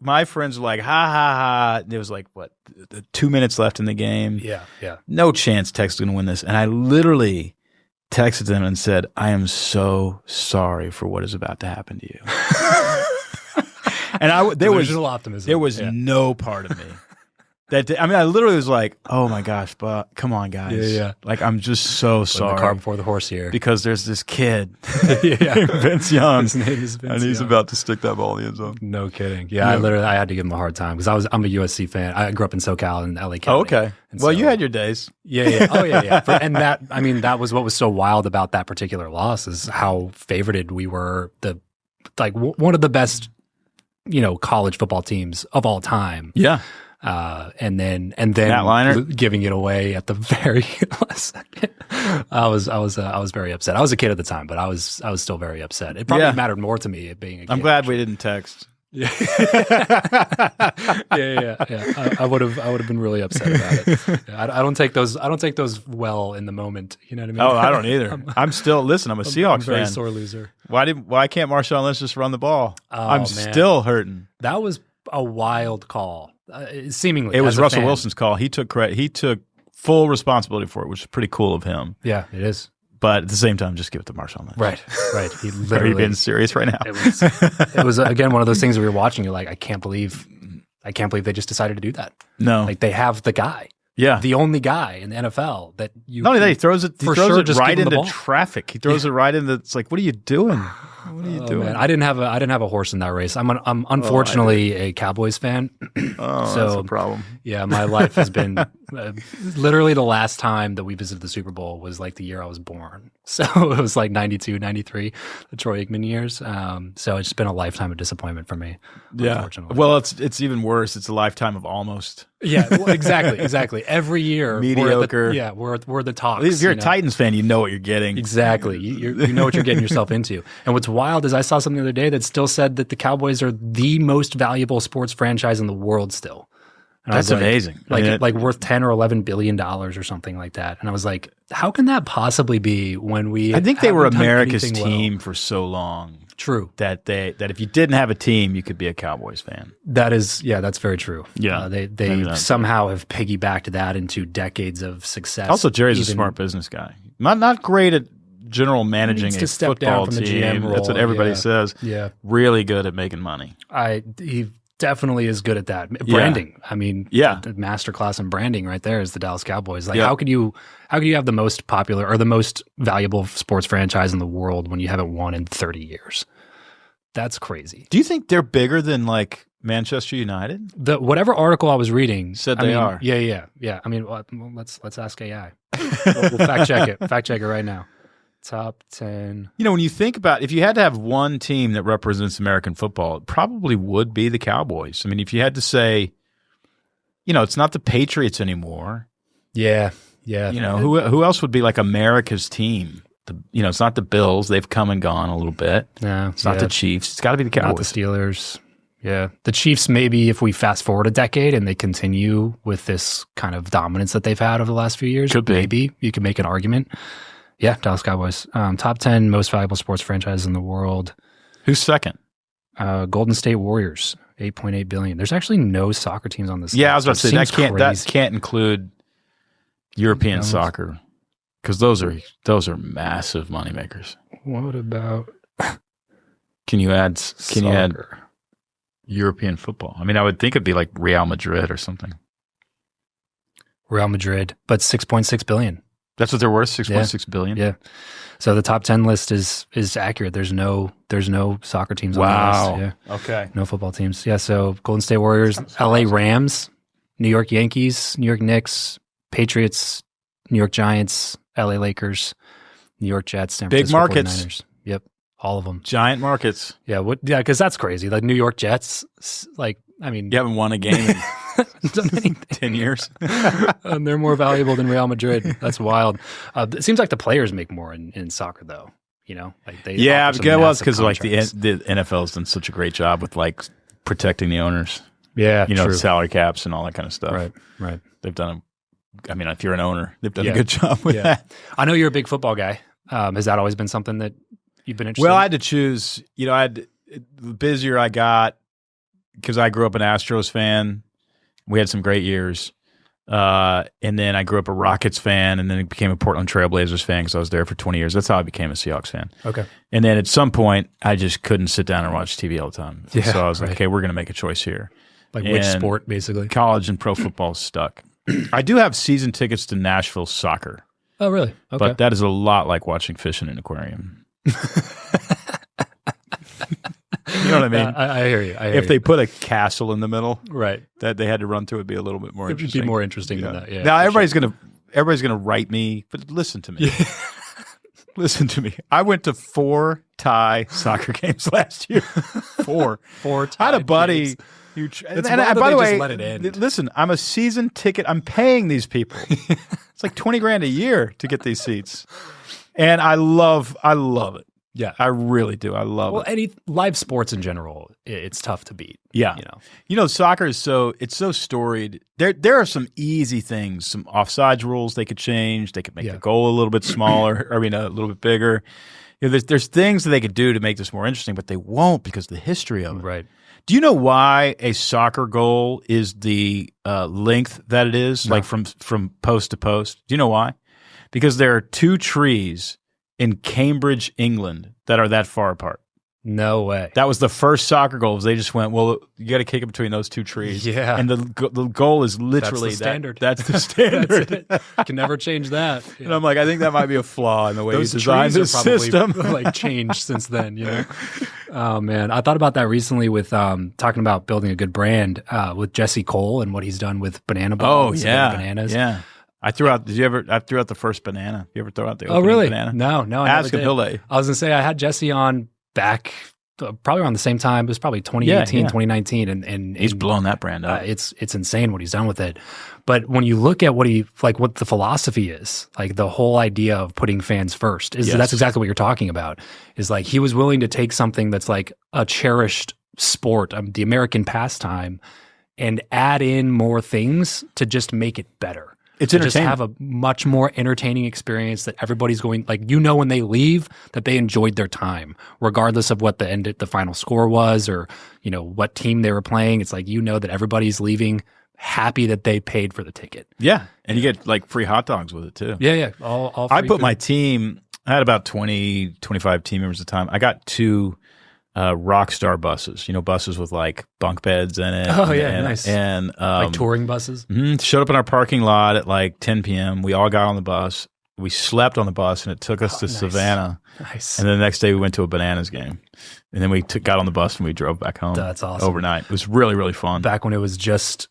my friends were like, ha ha ha. There was like 2 minutes left in the game. Yeah. No chance Texas is going to win this. And I literally texted them and said, I am so sorry for what is about to happen to you. And Delusional optimism. There was no part of me I literally was like, oh my gosh, but come on, guys. Yeah. Like, I'm just so sorry. The cart before the horse here. Because there's this kid, Vince Young. His name is Vince and he's Young. About to stick that ball in the end zone. No kidding. Yeah, I had to give him a hard time because I'm a USC fan. I grew up in SoCal in LA County. Oh, okay. Well, you had your days. Yeah. Oh, yeah. And that was what was so wild about that particular loss is how favorited we were. One of the best, college football teams of all time. Yeah. And then giving it away at the very last second. I was very upset. I was a kid at the time, but I was still very upset. It probably mattered more to me being a kid. I'm glad we didn't text. Yeah. I would have been really upset about it. I don't take those well in the moment. You know what I mean? Oh, I don't either. I'm a Seahawks very fan. Sore loser. Why can't Marshawn Lynch just run the ball? I'm still hurting. That was a wild call. Seemingly, it was Russell Wilson's call. He took credit. He took full responsibility for it, which is pretty cool of him. Yeah, it is. But at the same time, just give it to Marshawn Lynch. Right. He literally. Are you being serious right now? It was again one of those things where you're watching. You're like, I can't believe they just decided to do that. No, like they have the guy. Yeah, the only guy in the NFL that you. Not only that, he throws it right into ball. traffic. He throws it right into. It's like, what are you doing? What are you doing? Man. I didn't have a horse in that race. I'm unfortunately a Cowboys fan. So that's a problem. Yeah, my life has been literally the last time that we visited the Super Bowl was like the year I was born. So it was like 92, 93, the Troy Aikman years. So it's been a lifetime of disappointment for me. Yeah. Unfortunately. Well, it's even worse. It's a lifetime of almost. Yeah, well, exactly. Every year, mediocre. We're the talks. If you're a Titans fan, you know what you're getting. Exactly. You know what you're getting yourself into. And what's wild is I saw something the other day that still said that the Cowboys are the most valuable sports franchise in the world still. And that's amazing. Like worth 10 or 11 billion dollars or something like that. And I was like, how can that possibly be when we I think they were America's team for so long. True. That if you didn't have a team, you could be a Cowboys fan. That's very true. Yeah. They somehow have piggybacked that into decades of success. Also, Jerry's a smart business guy. Not great at general managing a football team. The GM role. That's what everybody says. Yeah. Really good at making money. He definitely is good at that. Branding. I mean, the masterclass in branding right there is the Dallas Cowboys. Like, how could you have the most popular or the most valuable sports franchise in the world when you haven't won in 30 years? That's crazy. Do you think they're bigger than like Manchester United? Whatever article I was reading said they are. Yeah. I mean, let's ask AI. We'll fact check it. Fact check it right now. Top 10. When you think about if you had to have one team that represents American football, it probably would be the Cowboys. I mean, if you had to say, it's not the Patriots anymore. Yeah. Who else would be like America's team? It's not the Bills. They've come and gone a little bit. No, it's not the Chiefs. It's got to be the Cowboys. Not the Steelers. Yeah. The Chiefs, maybe if we fast forward a decade and they continue with this kind of dominance that they've had over the last few years, maybe you could make an argument. Yeah, Dallas Cowboys. Top 10 most valuable sports franchises in the world. Who's second? Golden State Warriors, $8.8 billion. There's actually no soccer teams on this list. Yeah, I was about to say that can't include European soccer because those are massive moneymakers. What about? Can you add European football? I mean, I would think it'd be like Real Madrid or something. Real Madrid, but $6.6 billion. That's what they're worth, $6.6 billion. Yeah. So the top 10 list is accurate. There's no soccer teams on the list. Yeah. Okay. No football teams. Yeah. So Golden State Warriors, LA Rams, New York Yankees, New York Knicks, Patriots, New York Giants, LA Lakers, New York Jets, San Francisco big markets. 49ers. Yep. All of them. Giant markets. Yeah. Because that's crazy. Like New York Jets, you haven't won a game in 10 years. And they're more valuable than Real Madrid. That's wild. It seems like the players make more in soccer, though. Like they it's because like the NFL has done such a great job with like protecting the owners. Yeah, salary caps and all that kind of stuff. Right. They've done if you're an owner, they've done a good job with that. I know you're a big football guy. Has that always been something that you've been interested in? Well, I had to choose. The busier I got, because I grew up an Astros fan. We had some great years. And then I grew up a Rockets fan, and then I became a Portland Trailblazers fan because I was there for 20 years. That's how I became a Seahawks fan. Okay. And then at some point, I just couldn't sit down and watch TV all the time. Yeah, so I was like, okay, we're going to make a choice here. Like which sport, basically? College and pro football stuck. I do have season tickets to Nashville soccer. Oh, really? Okay. But that is a lot like watching fish in an aquarium. You know what I mean? I hear you. If they put a castle in the middle, right, that they had to run through, it'd be a little bit more interesting. It'd be more interesting than that. Yeah. Now everybody's gonna write me, but listen to me. Yeah. Listen to me. I went to 4 Thai soccer games last year. 4 Thai I had a buddy. games. And by the way, let it end. listen, I'm a season ticket. I'm paying these people. It's like $20,000 a year to get these seats, and I love it. Yeah, I really do. I love it. Well, any live sports in general, it's tough to beat. Yeah, soccer is so storied. There are some easy things, some offsides rules they could change. They could make the goal a little bit smaller. I mean, a little bit bigger. There's things that they could do to make this more interesting, but they won't because of the history of it. Right. Do you know why a soccer goal is the length that it is, like from post to post? Do you know why? Because there are 2 trees in Cambridge, England, that are that far apart. No way. That was the first soccer goal. They just went, well, you got to kick it between those 2 trees. Yeah. And the goal is literally that's the standard. That's the standard. That's it. Can never change that. Yeah. And I'm like, I think that might be a flaw in the way you designed the system. Like changed since then, Oh man, I thought about that recently with talking about building a good brand with Jesse Cole and what he's done with banana balls. Oh yeah, bananas. Yeah. I threw out the first banana. You ever throw out the opening banana? No. Ask him, he'll lay. I was gonna say I had Jesse on back probably around the same time. It was probably 2018, 2019, and he's blown that brand up. It's insane what he's done with it. But when you look at what the philosophy is, like the whole idea of putting fans first, that's exactly what you're talking about. Is like he was willing to take something that's like a cherished sport, the American pastime, and add in more things to just make it better. It's to entertaining. just have a much more entertaining experience that everybody's going, like, when they leave that they enjoyed their time, regardless of what the final score was or, what team they were playing. It's like, that everybody's leaving happy that they paid for the ticket. Yeah. And you get like free hot dogs with it too. Yeah. All free I put food. my team, I had about 20, 25 team members at the time. I got 2 Rockstar buses, buses with like bunk beds in it. Oh, yeah, nice. And like touring buses? Showed up in our parking lot at like 10 p.m. We all got on the bus. We slept on the bus, and it took us to Savannah. Nice. And then the next day we went to a Bananas game. And then we got on the bus and we drove back home. That's awesome. Overnight. It was really, really fun. Back when it was just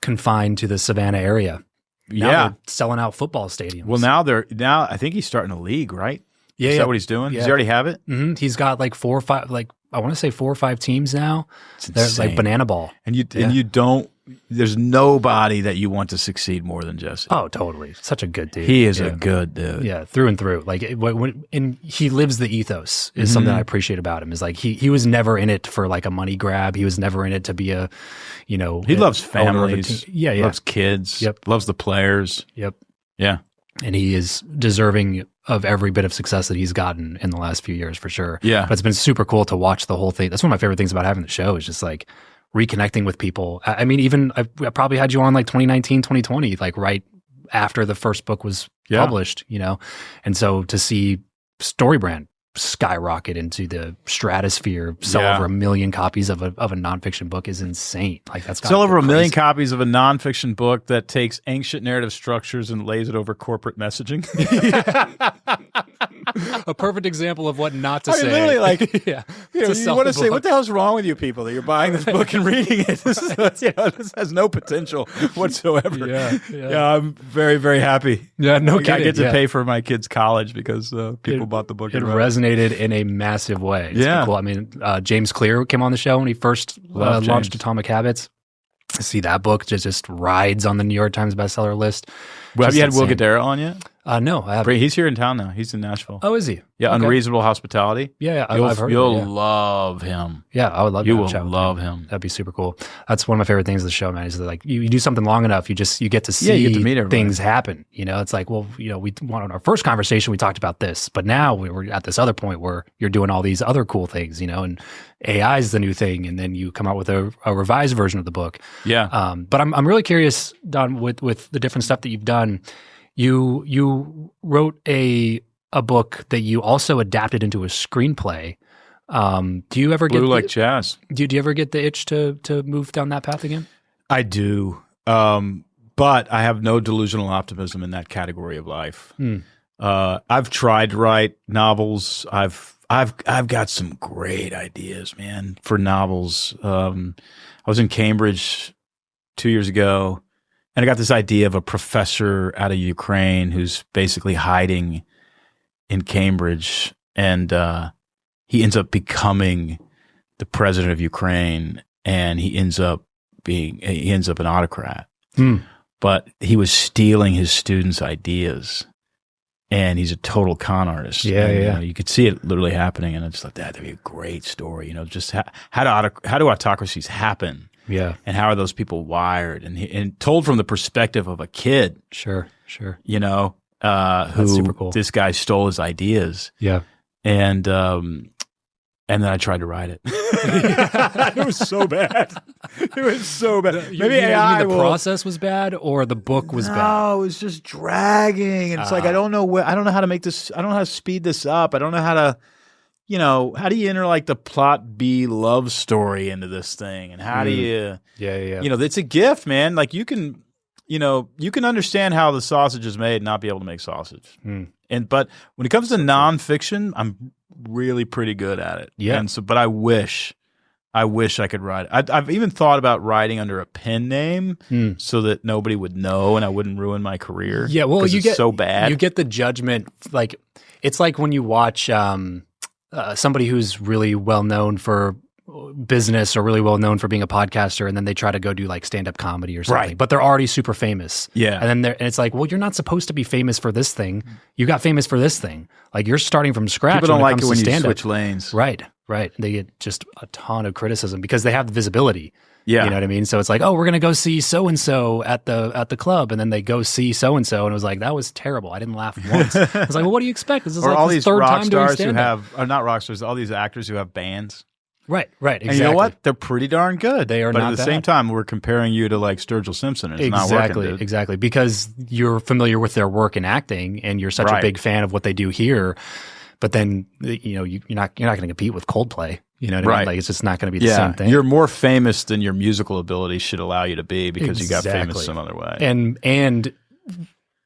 confined to the Savannah area. Now they're selling out football stadiums. Well, now I think he's starting a league, right? Yeah, Is that what he's doing? Yeah. Does he already have it? Mm-hmm. He's got like 4 or 5, I want to say 4 or 5 teams now. They're like banana ball. And you don't. There's nobody that you want to succeed more than Jesse. Oh, totally. Such a good dude. He is a good dude. Yeah, through and through. Like and he lives the ethos is something I appreciate about him. Is like he was never in it for like a money grab. He was never in it to be a, he loves families. Yeah. Loves kids. Yep. Loves the players. Yep. Yeah. And he is deserving of every bit of success that he's gotten in the last few years for sure. Yeah. But it's been super cool to watch the whole thing. That's one of my favorite things about having the show is just like reconnecting with people. I mean, even I probably had you on like 2019, 2020, like right after the first book was published, And so to see StoryBrand skyrocket into the stratosphere, sell over 1 million copies of a nonfiction book is insane. Like that's sell over 1 million copies of a nonfiction book that takes ancient narrative structures and lays it over corporate messaging. A perfect example of what not to say. Literally, like, you want to say, what the hell's wrong with you people that you're buying this book and reading it? This has no potential whatsoever. Yeah, I'm very, very happy. Yeah, no kidding. I get to pay for my kids' college because people bought the book. It resonated in a massive way. It's cool. I mean, James Clear came on the show when he first launched Atomic Habits. I see that book just rides on the New York Times bestseller list. Well, have you had Will Guidara on yet? No, I haven't. He's here in town now. He's in Nashville. Oh, is he? Yeah, okay. Unreasonable Hospitality. Yeah, I've heard you'll of it, love him. Yeah, I would love you will love him. That'd be super cool. That's one of my favorite things of the show, man. Is that like you do something long enough, you get to see you get to meet things happen. It's like, well, we on our first conversation we talked about this, but now we're at this other point where you're doing all these other cool things, and AI is the new thing, and then you come out with a revised version of the book. Yeah. But I'm really curious Don, with the different stuff that you've done, you wrote a book that you also adapted into a screenplay. Do you ever Blue like jazz? Do you ever get the itch to move down that path again? I do, but I have no delusional optimism in that category of life. I've tried to write novels. I've got some great ideas, man, for novels. I was in Cambridge 2 years ago, and I got this idea of a professor out of Ukraine who's basically hiding in Cambridge, and he ends up becoming the president of Ukraine, and he ends up an autocrat. But he was stealing his students' ideas, and he's a total con artist. Yeah, and, yeah. You could see it literally happening, and it's like that'd be a great story. Just how do autocracies happen? Yeah, and how are those people wired? And told from the perspective of a kid. Sure. Who super cool. This guy stole his ideas. Yeah, and then I tried to write it. It was so bad. It was so bad. Maybe AI. You mean the process was bad, or the book was bad? No, it was just dragging, and it's like I don't know how to make this. I don't know how to speed this up. I don't know how to, how do you enter like the plot B love story into this thing, and how do you? Yeah. It's a gift, man. Like you can understand how the sausage is made and not be able to make sausage. But when it comes to nonfiction, I'm really pretty good at it. Yeah. And but I wish I could write. I've even thought about writing under a pen name so that nobody would know and I wouldn't ruin my career. Yeah. Well, it's so bad. You get the judgment. Like it's like when you watch somebody who's really well known for business or really well known for being a podcaster, and then they try to go do like stand-up comedy or something, but they're already super famous. Yeah. And then it's like, well, you're not supposed to be famous for this thing. You got famous for this thing. Like you're starting from scratch. People don't like it when you stand-up. switch lanes. Right. They get just a ton of criticism because they have the visibility. Yeah. You know what I mean? So it's like, oh, we're going to go see so-and-so at the club. And then they go see so-and-so. And it was like, that was terrible. I didn't laugh once. I was like, well, what do you expect? This is like all the these third rock time doing stars stand-up. not rock stars, all these actors who have bands. Right, exactly. And you know what? They're pretty darn good. They are but not at the bad. same time, we're comparing you to like Sturgill Simpson, and it's not working, dude. Exactly. Because you're familiar with their work in acting, and you're such a big fan of what they do here. But then you're not going to compete with Coldplay. You know what I mean? Like it's just not going to be the same thing. You're more famous than your musical ability should allow you to be because you got famous some other way. And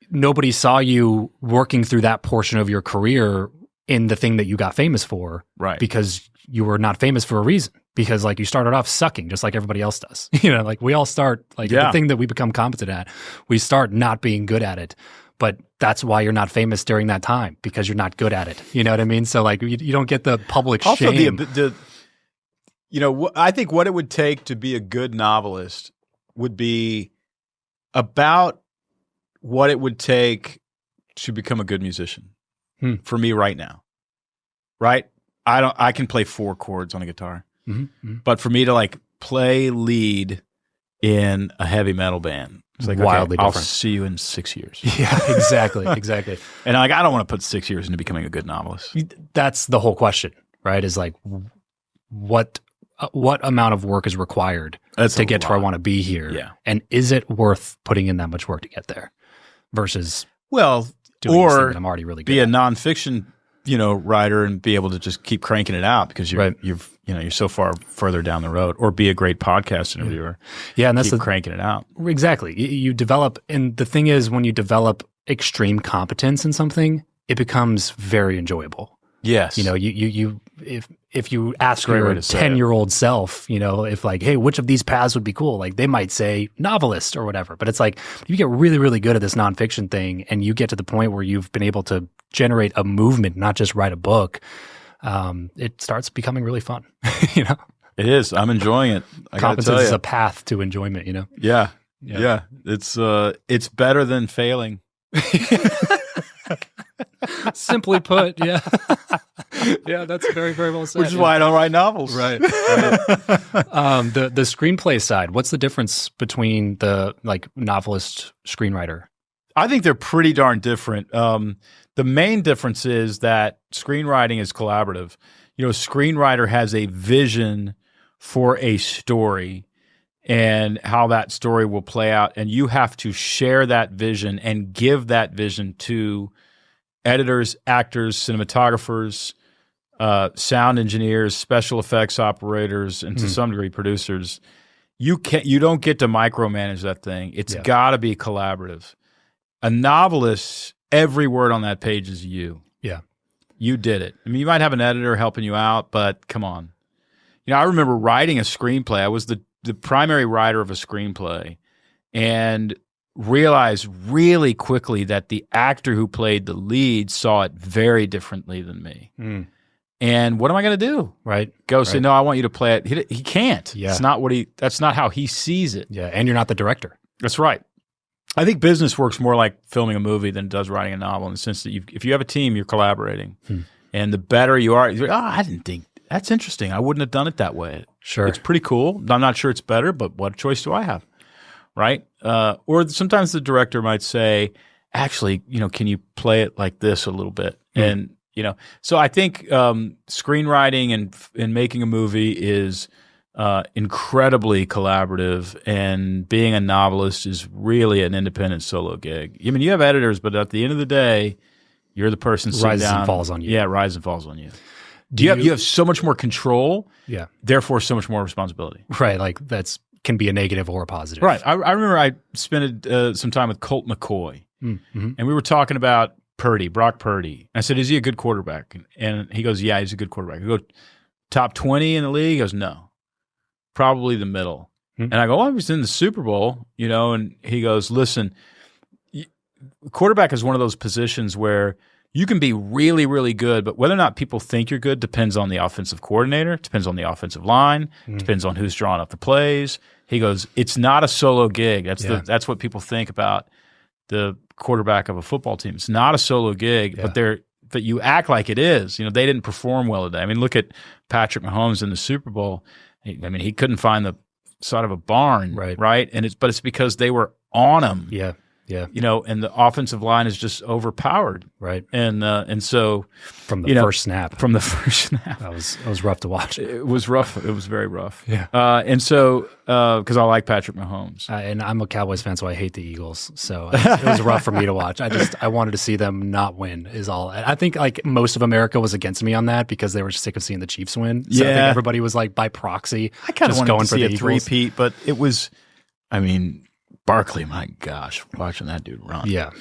nobody saw you working through that portion of your career in the thing that you got famous for, right? Because you were not famous for a reason. Because like you started off sucking, just like everybody else does. Like we all start like the thing that we become competent at, we start not being good at it. But that's why you're not famous during that time, because you're not good at it. You know what I mean? So like you don't get the public shame. I think what it would take to be a good novelist would be about what it would take to become a good musician for me right now. Right? I can play 4 chords on a guitar. But for me to like play lead in a heavy metal band, it's like wildly different. I'll see you in 6 years. Yeah, exactly. And like I don't want to put 6 years into becoming a good novelist. That's the whole question, right? Is like what amount of work is required to get to where I want to be here? Yeah. And is it worth putting in that much work to get there versus doing this thing that I'm already really good be at. a nonfiction writer and be able to just keep cranking it out because you're so far further down the road, or be a great podcast interviewer. Yeah, and that's cranking it out. Exactly. You develop, and the thing is, when you develop extreme competence in something, it becomes very enjoyable. Yes. If you ask your 10-year-old self, if like, hey, which of these paths would be cool? Like they might say novelist or whatever. But it's like if you get really, really good at this nonfiction thing, and you get to the point where you've been able to generate a movement, not just write a book, it starts becoming really fun. It is. I'm enjoying it. Competence is a path to enjoyment. Yeah. It's better than failing. Simply put, yeah. Yeah, that's very, very well said. Which is why I don't write novels. Right. The screenplay side, what's the difference between the like novelist screenwriter? I think they're pretty darn different. The main difference is that screenwriting is collaborative. A screenwriter has a vision for a story, and how that story will play out. And you have to share that vision and give that vision to editors, actors, cinematographers, sound engineers, special effects operators, and to some degree producers. You don't get to micromanage that thing. It's got to be collaborative. A novelist, every word on that page is you. Yeah. You did it. I mean, you might have an editor helping you out, but come on. I remember writing a screenplay. I was the primary writer of a screenplay and realized really quickly that the actor who played the lead saw it very differently than me. And what am I going to do? Right. Go say, no, I want you to play it. He can't. Yeah. That's not how he sees it. Yeah. And you're not the director. That's right. I think business works more like filming a movie than it does writing a novel in the sense that if you have a team, you're collaborating. And the better you are, you're like, I didn't think, that's interesting. I wouldn't have done it that way. Sure. It's pretty cool. I'm not sure it's better, but what choice do I have? Right? Or sometimes the director might say, actually, can you play it like this a little bit? And, so I think screenwriting and making a movie is incredibly collaborative, and being a novelist is really an independent solo gig. I mean, you have editors, but at the end of the day, you're the person sitting Rises down. and falls on you. Yeah, rises and falls on you. You have so much more control, therefore so much more responsibility. Right, like can be a negative or a positive. Right. I remember I spent some time with Colt McCoy, and we were talking about Brock Purdy. I said, is he a good quarterback? And he goes, yeah, he's a good quarterback. I go, top 20 in the league? He goes, no, probably the middle. And I go, well, he's in the Super Bowl, and he goes, listen, quarterback is one of those positions where you can be really, really good, but whether or not people think you're good depends on the offensive coordinator, depends on the offensive line, depends on who's drawing up the plays. He goes, it's not a solo gig. That's what people think about the quarterback of a football team. It's not a solo gig, but you act like it is. They didn't perform well today. I mean, look at Patrick Mahomes in the Super Bowl. He couldn't find the side of a barn, right? And it's because they were on him. Yeah. And the offensive line is just overpowered. Right. And so from the first snap. From the first snap. It was rough to watch. It was rough. It was very rough. Yeah. And so because I like Patrick Mahomes. And I'm a Cowboys fan, so I hate the Eagles. So it was rough for me to watch. I wanted to see them not win is all. I think like most of America was against me on that because they were sick of seeing the Chiefs win. So I think everybody was like by proxy. I kind of wanted going to see for a the three-peat, but it was, Barkley, my gosh, watching that dude run. Yeah.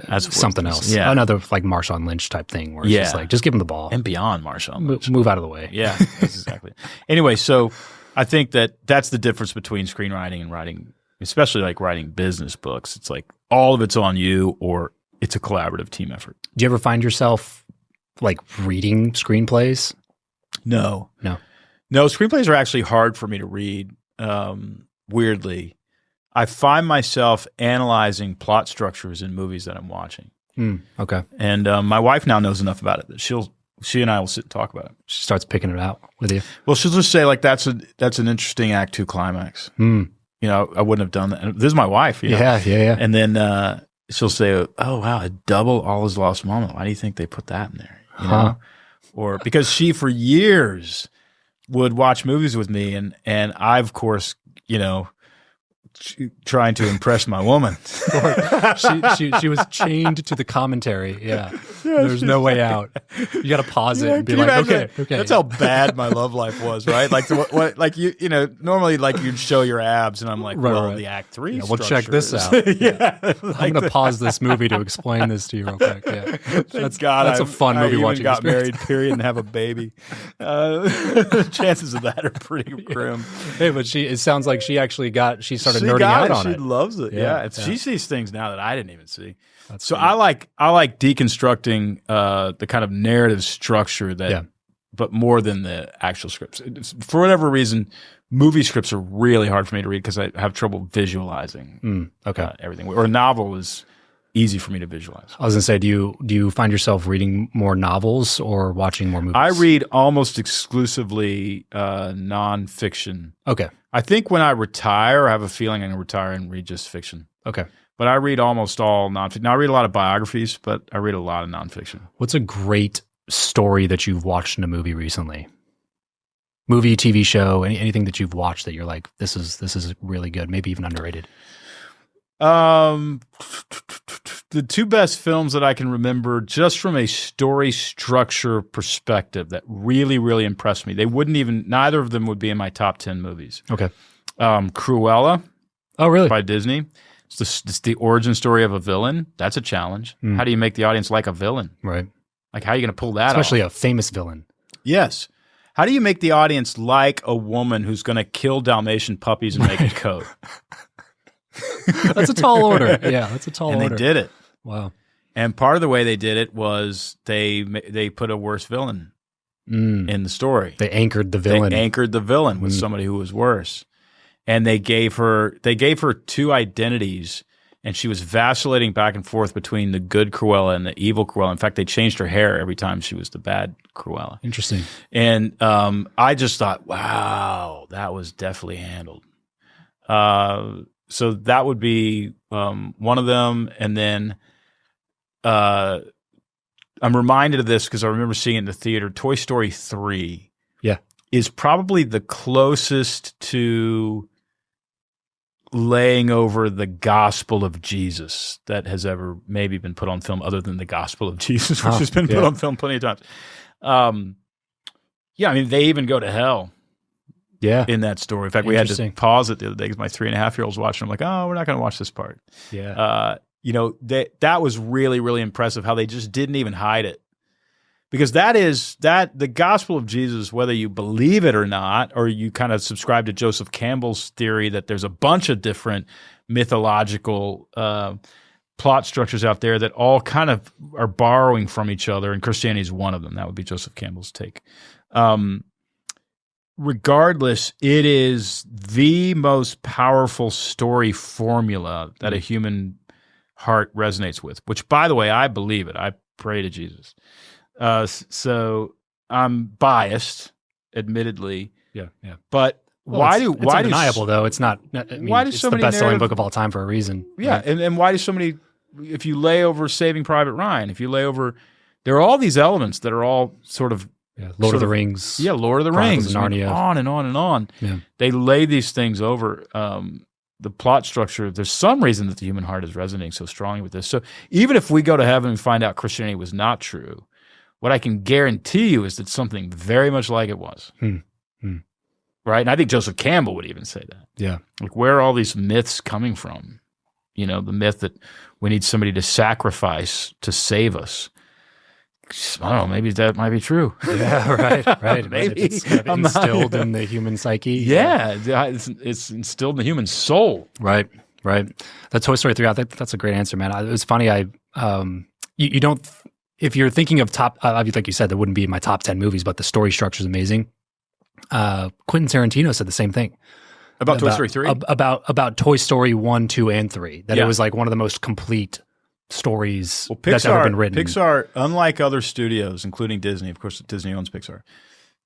That's something else. Yeah. Another like Marshawn Lynch type thing where it's just like, just give him the ball. And beyond Marshawn Lynch. Move out of the way. Yeah, that's exactly. Anyway, so I think that's the difference between screenwriting and writing, especially like writing business books. It's like all of it's on you or it's a collaborative team effort. Do you ever find yourself like reading screenplays? No, screenplays are actually hard for me to read, weirdly. I find myself analyzing plot structures in movies that I'm watching. Okay. And my wife now knows enough about it that she and I will sit and talk about it. She starts picking it out with you. Well, she'll just say like, that's an interesting Act 2 climax. I wouldn't have done that. And this is my wife. Yeah. And then she'll say, oh, wow, a double All Is Lost moment. Why do you think they put that in there? You know? Or because she for years would watch movies with me and I, of course, trying to impress my woman. she was chained to the commentary. Yeah. There's no way out. You got to pause it and be like, okay. That's how bad my love life was, right? Like like normally like you'd show your abs and I'm like, the Act 3 we'll check this out. I'm going to pause this movie to explain this to you real quick. Yeah. That's a fun movie watching. Got married, period, and have a baby. Chances of that are pretty grim. Hey, but it sounds like she started nerding out on it. She loves it. Yeah. She sees things now that I didn't even see. So I like deconstructing the kind of narrative structure but more than the actual scripts. For whatever reason, movie scripts are really hard for me to read because I have trouble visualizing everything. Or a novel is easy for me to visualize. I was going to say, do you find yourself reading more novels or watching more movies? I read almost exclusively nonfiction. Okay. I think when I retire, I have a feeling I'm going to retire and read just fiction. Okay. But I read almost all nonfiction. Now, I read a lot of biographies, but I read a lot of nonfiction. What's a great story that you've watched in a movie recently? movie, TV show, anything that you've watched that you're like, this is really good, maybe even underrated? The two best films that I can remember just from a story structure perspective that really, really impressed me. Neither of them would be in my top 10 movies. Okay. Cruella. Oh, really? By Disney. It's the origin story of a villain. That's a challenge. How do you make the audience like a villain? Right. Like, how are you going to pull that Especially off? a famous villain. Yes. How do you make the audience like a woman who's going to kill Dalmatian puppies and make a coat? That's a tall order. Yeah, that's a tall order. And they did it. Wow. And part of the way they did it was they put a worse villain in the story. They anchored the villain. They anchored the villain with somebody who was worse. And they gave her two identities, and she was vacillating back and forth between the good Cruella and the evil Cruella. In fact, they changed her hair every time she was the bad Cruella. Interesting. And I just thought, wow, that was definitely handled. So that would be one of them. And then I'm reminded of this because I remember seeing it in the theater. Toy Story 3 is probably the closest to laying over the gospel of Jesus that has ever maybe been put on film, other than the gospel of Jesus, which has been put on film plenty of times. I mean, they even go to hell. Yeah, in that story. In fact, we had to pause it the other day because my 3.5-year-old's watching. I'm like, oh, we're not going to watch this part. Yeah, that was really, really impressive how they just didn't even hide it, because the gospel of Jesus, whether you believe it or not, or you kind of subscribe to Joseph Campbell's theory that there's a bunch of different mythological plot structures out there that all kind of are borrowing from each other, and Christianity is one of them. That would be Joseph Campbell's take. Regardless, it is the most powerful story formula that a human heart resonates with, which, by the way, I believe it. I pray to Jesus. So I'm biased, admittedly. Yeah. But it's undeniable, though. It's not. It's the best-selling book of all time for a reason. Yeah, right? and why do so many? If you lay over Saving Private Ryan, there are all these elements that are all sort of. Yeah, Lord of the Rings. Yeah, Lord of the Rings. Narnia. On and on and on. Yeah. They lay these things over the plot structure. There's some reason that the human heart is resonating so strongly with this. So even if we go to heaven and find out Christianity was not true, what I can guarantee you is that something very much like it was. Right? And I think Joseph Campbell would even say that. Yeah. Like, where are all these myths coming from? The myth that we need somebody to sacrifice to save us. I don't know. Maybe that might be true. Yeah, right. Maybe it's instilled in the human psyche. Yeah, it's instilled in the human soul. Right. That Toy Story 3, I think that's a great answer, man. It was funny. You don't, if you're thinking of top, like you said, that wouldn't be in my top 10 movies, but the story structure is amazing. Quentin Tarantino said the same thing. About Toy Story 3? About Toy Story 1, 2, and 3. That it was like one of the most complete stories that's ever been written. Pixar, unlike other studios, including Disney, of course, Disney owns Pixar,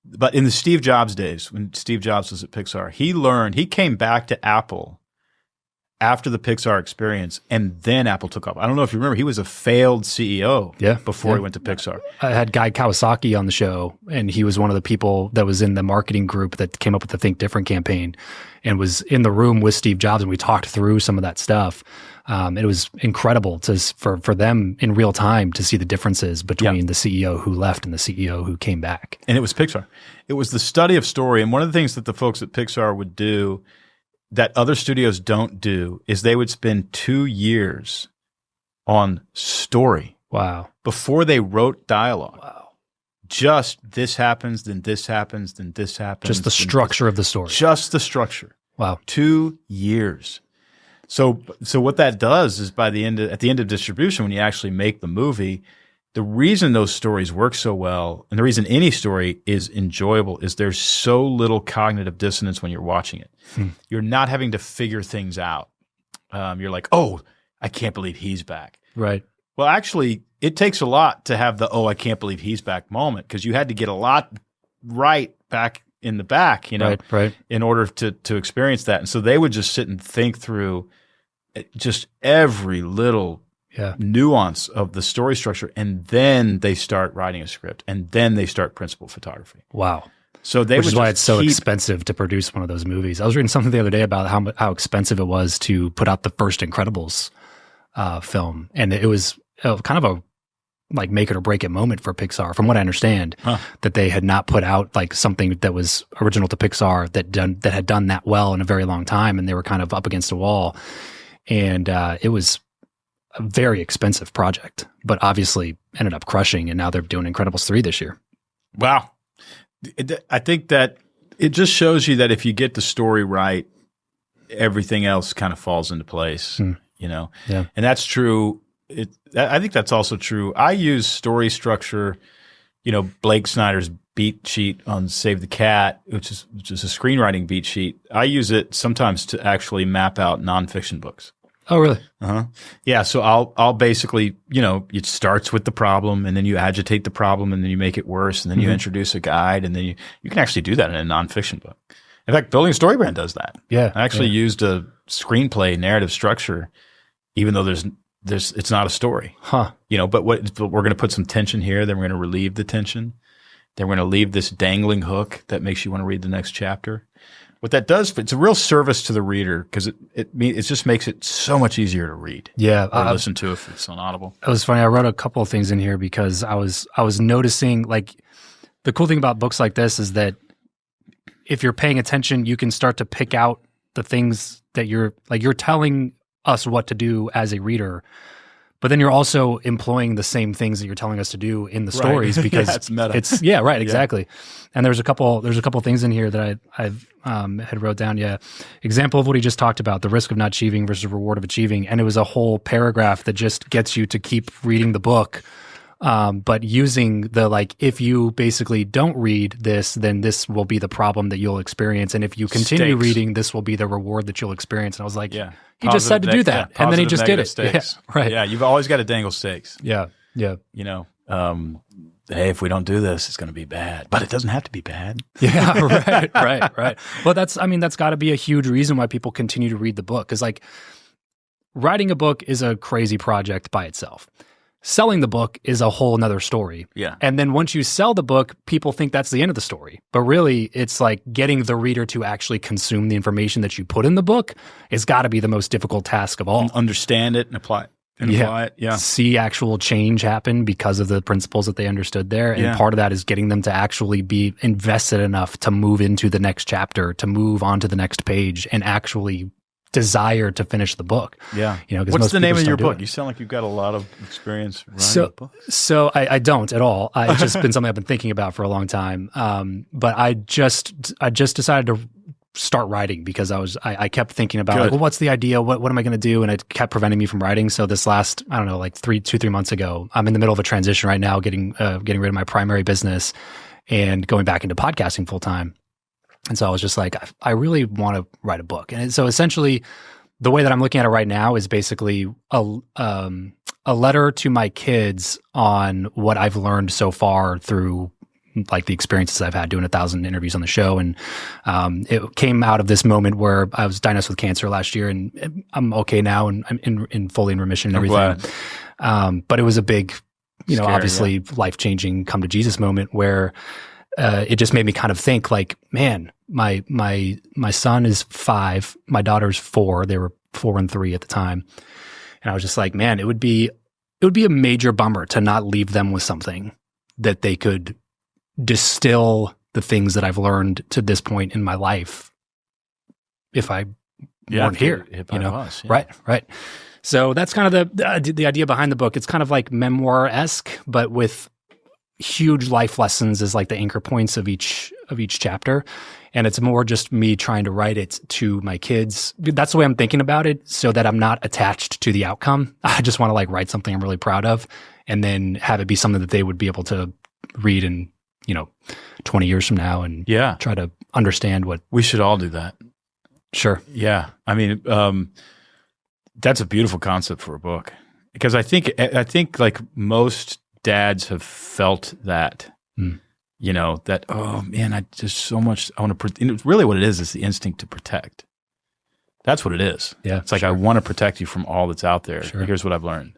but in the Steve Jobs days, when Steve Jobs was at Pixar, he came back to Apple after the Pixar experience, and then Apple took off. I don't know if you remember, he was a failed CEO before he went to Pixar. I had Guy Kawasaki on the show, and he was one of the people that was in the marketing group that came up with the Think Different campaign and was in the room with Steve Jobs, and we talked through some of that stuff. It was incredible for them in real time to see the differences between the CEO who left and the CEO who came back. And it was Pixar. It was the study of story. And one of the things that the folks at Pixar would do that other studios don't do is they would spend 2 years on story. Wow. Before they wrote dialogue. Wow. Just this happens, then this happens, then this happens. Just the structure of the story. Just the structure. Wow. 2 years. So what that does is at the end of distribution, when you actually make the movie, the reason those stories work so well, and the reason any story is enjoyable, is there's so little cognitive dissonance when you're watching it. You're not having to figure things out. You're like, oh, I can't believe he's back. Right. Well, actually, it takes a lot to have the, oh, I can't believe he's back moment, because you had to get a lot right back in the back, right. in order to experience that. And so they would just sit and think through just every little nuance of the story structure, and then they start writing a script, and then they start principal photography. Wow. So they which would is why just it's so keep- expensive to produce one of those movies. I was reading something the other day about how expensive it was to put out the first Incredibles film, and it was kind of a like make it or break it moment for Pixar, from what I understand, that they had not put out like something that was original to Pixar that had done that well in a very long time, and they were kind of up against a wall, and it was a very expensive project, but obviously ended up crushing, and now they're doing Incredibles 3 this year. Wow. I think that it just shows you that if you get the story right, everything else kind of falls into place, you know? Yeah. And that's true. I think that's also true. I use story structure, you know, Blake Snyder's beat sheet on Save the Cat, which is a screenwriting beat sheet. I use it sometimes to actually map out nonfiction books. Oh, really? Yeah. So I'll basically, you know, it starts with the problem, and then you agitate the problem, and then you make it worse, and then you introduce a guide, and then you can actually do that in a nonfiction book. In fact, Building a StoryBrand does that. Yeah. I actually used a screenplay narrative structure, even though it's not a story. You know, but we're going to put some tension here, then we're going to relieve the tension. Then we're going to leave this dangling hook that makes you want to read the next chapter. What that does, it's a real service to the reader, because it just makes it so much easier to read. Yeah. Or listen to if it's on Audible. It was funny. I wrote a couple of things in here because I was noticing, like, the cool thing about books like this is that if you're paying attention, you can start to pick out the things that you're telling us what to do as a reader, but then you're also employing the same things that you're telling us to do in the stories, because it's meta. Exactly. And there's a couple things in here that I've had wrote down. Yeah. Example of what he just talked about, the risk of not achieving versus reward of achieving. And it was a whole paragraph that just gets you to keep reading the book. But using the, like, if you basically don't read this, then this will be the problem that you'll experience. And if you continue reading, this will be the reward that you'll experience. And I was like, he just said to do that. And then he just did it. Stakes. Yeah, right. Yeah. You've always got to dangle stakes. Yeah. Yeah. You know, hey, if we don't do this, it's going to be bad. But it doesn't have to be bad. Yeah. Right. Well, that's got to be a huge reason why people continue to read the book. Because, like, writing a book is a crazy project by itself. Selling the book is a whole nother story. Yeah. And then once you sell the book, people think that's the end of the story. But really, it's like getting the reader to actually consume the information that you put in the book has got to be the most difficult task of all. Understand it and apply it. Yeah. See actual change happen because of the principles that they understood there. And part of that is getting them to actually be invested enough to move into the next chapter, to move on to the next page, and actually desire to finish the book. Yeah. You know, what's the name of your book? You sound like you've got a lot of experience writing books. So I don't at all. It's just been something I've been thinking about for a long time. But I just decided to start writing because I kept thinking about, like, well, what's the idea? What am I going to do? And it kept preventing me from writing. So this last, I don't know, like 3 months ago, I'm in the middle of a transition right now, getting rid of my primary business and going back into podcasting full time. And so I was just like, I really want to write a book. And so essentially the way that I'm looking at it right now is basically a letter to my kids on what I've learned so far through, like, the experiences I've had doing 1,000 interviews on the show. And it came out of this moment where I was diagnosed with cancer last year, and I'm okay now, and I'm fully in remission and everything. But it was a big, scary, obviously life-changing come to Jesus moment where it just made me kind of think, like, man, my son is 5, my daughter's 4. They were 4 and 3 at the time. And I was just like, man, it would be a major bummer to not leave them with something that they could distill the things that I've learned to this point in my life if I weren't here, Right. So that's kind of the idea behind the book. It's kind of like memoir-esque, but with huge life lessons as like the anchor points of each chapter. And it's more just me trying to write it to my kids. That's the way I'm thinking about it, so that I'm not attached to the outcome. I just want to, like, write something I'm really proud of and then have it be something that they would be able to read in, 20 years from now and try to understand what. We should all do that. Sure. Yeah. I mean, that's a beautiful concept for a book, because I think like most dads have felt that, that, oh man, I want to, really what it is the instinct to protect. That's what it is. Yeah. It's like, I want to protect you from all that's out there. Sure. Here's what I've learned.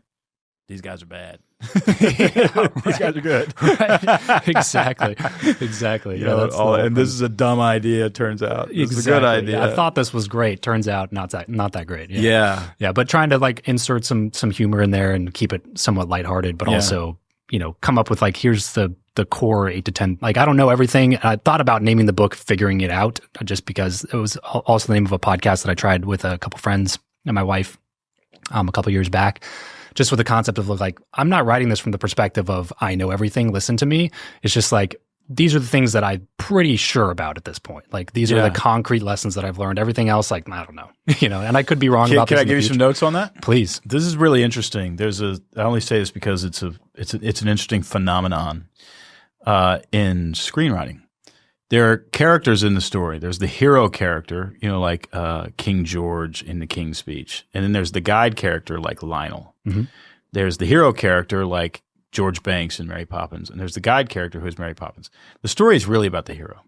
these guys are bad. Yeah, These guys are good. Right. Exactly. You know, and this is a dumb idea, it turns out. This is a good idea. Yeah, I thought this was great. Turns out not that great. Yeah. But trying to like insert some humor in there and keep it somewhat lighthearted, but also, you know, come up with like, here's the core 8 to 10. Like, I don't know everything. I thought about naming the book Figuring It Out, just because it was also the name of a podcast that I tried with a couple friends and my wife a couple years back. Just with the concept of like, I'm not writing this from the perspective of I know everything, listen to me. It's just like, these are the things that I'm pretty sure about at this point. Like, these are the concrete lessons that I've learned. Everything else, like, I don't know, you know, and I could be wrong about this. Can I give you some notes on that? Please. This is really interesting. I only say this because it's an interesting phenomenon in screenwriting. There are characters in the story. There's the hero character, you know, like King George in the King's Speech. And then there's the guide character like Lionel. Mm-hmm. There's the hero character like George Banks in Mary Poppins. And there's the guide character who is Mary Poppins. The story is really about the hero.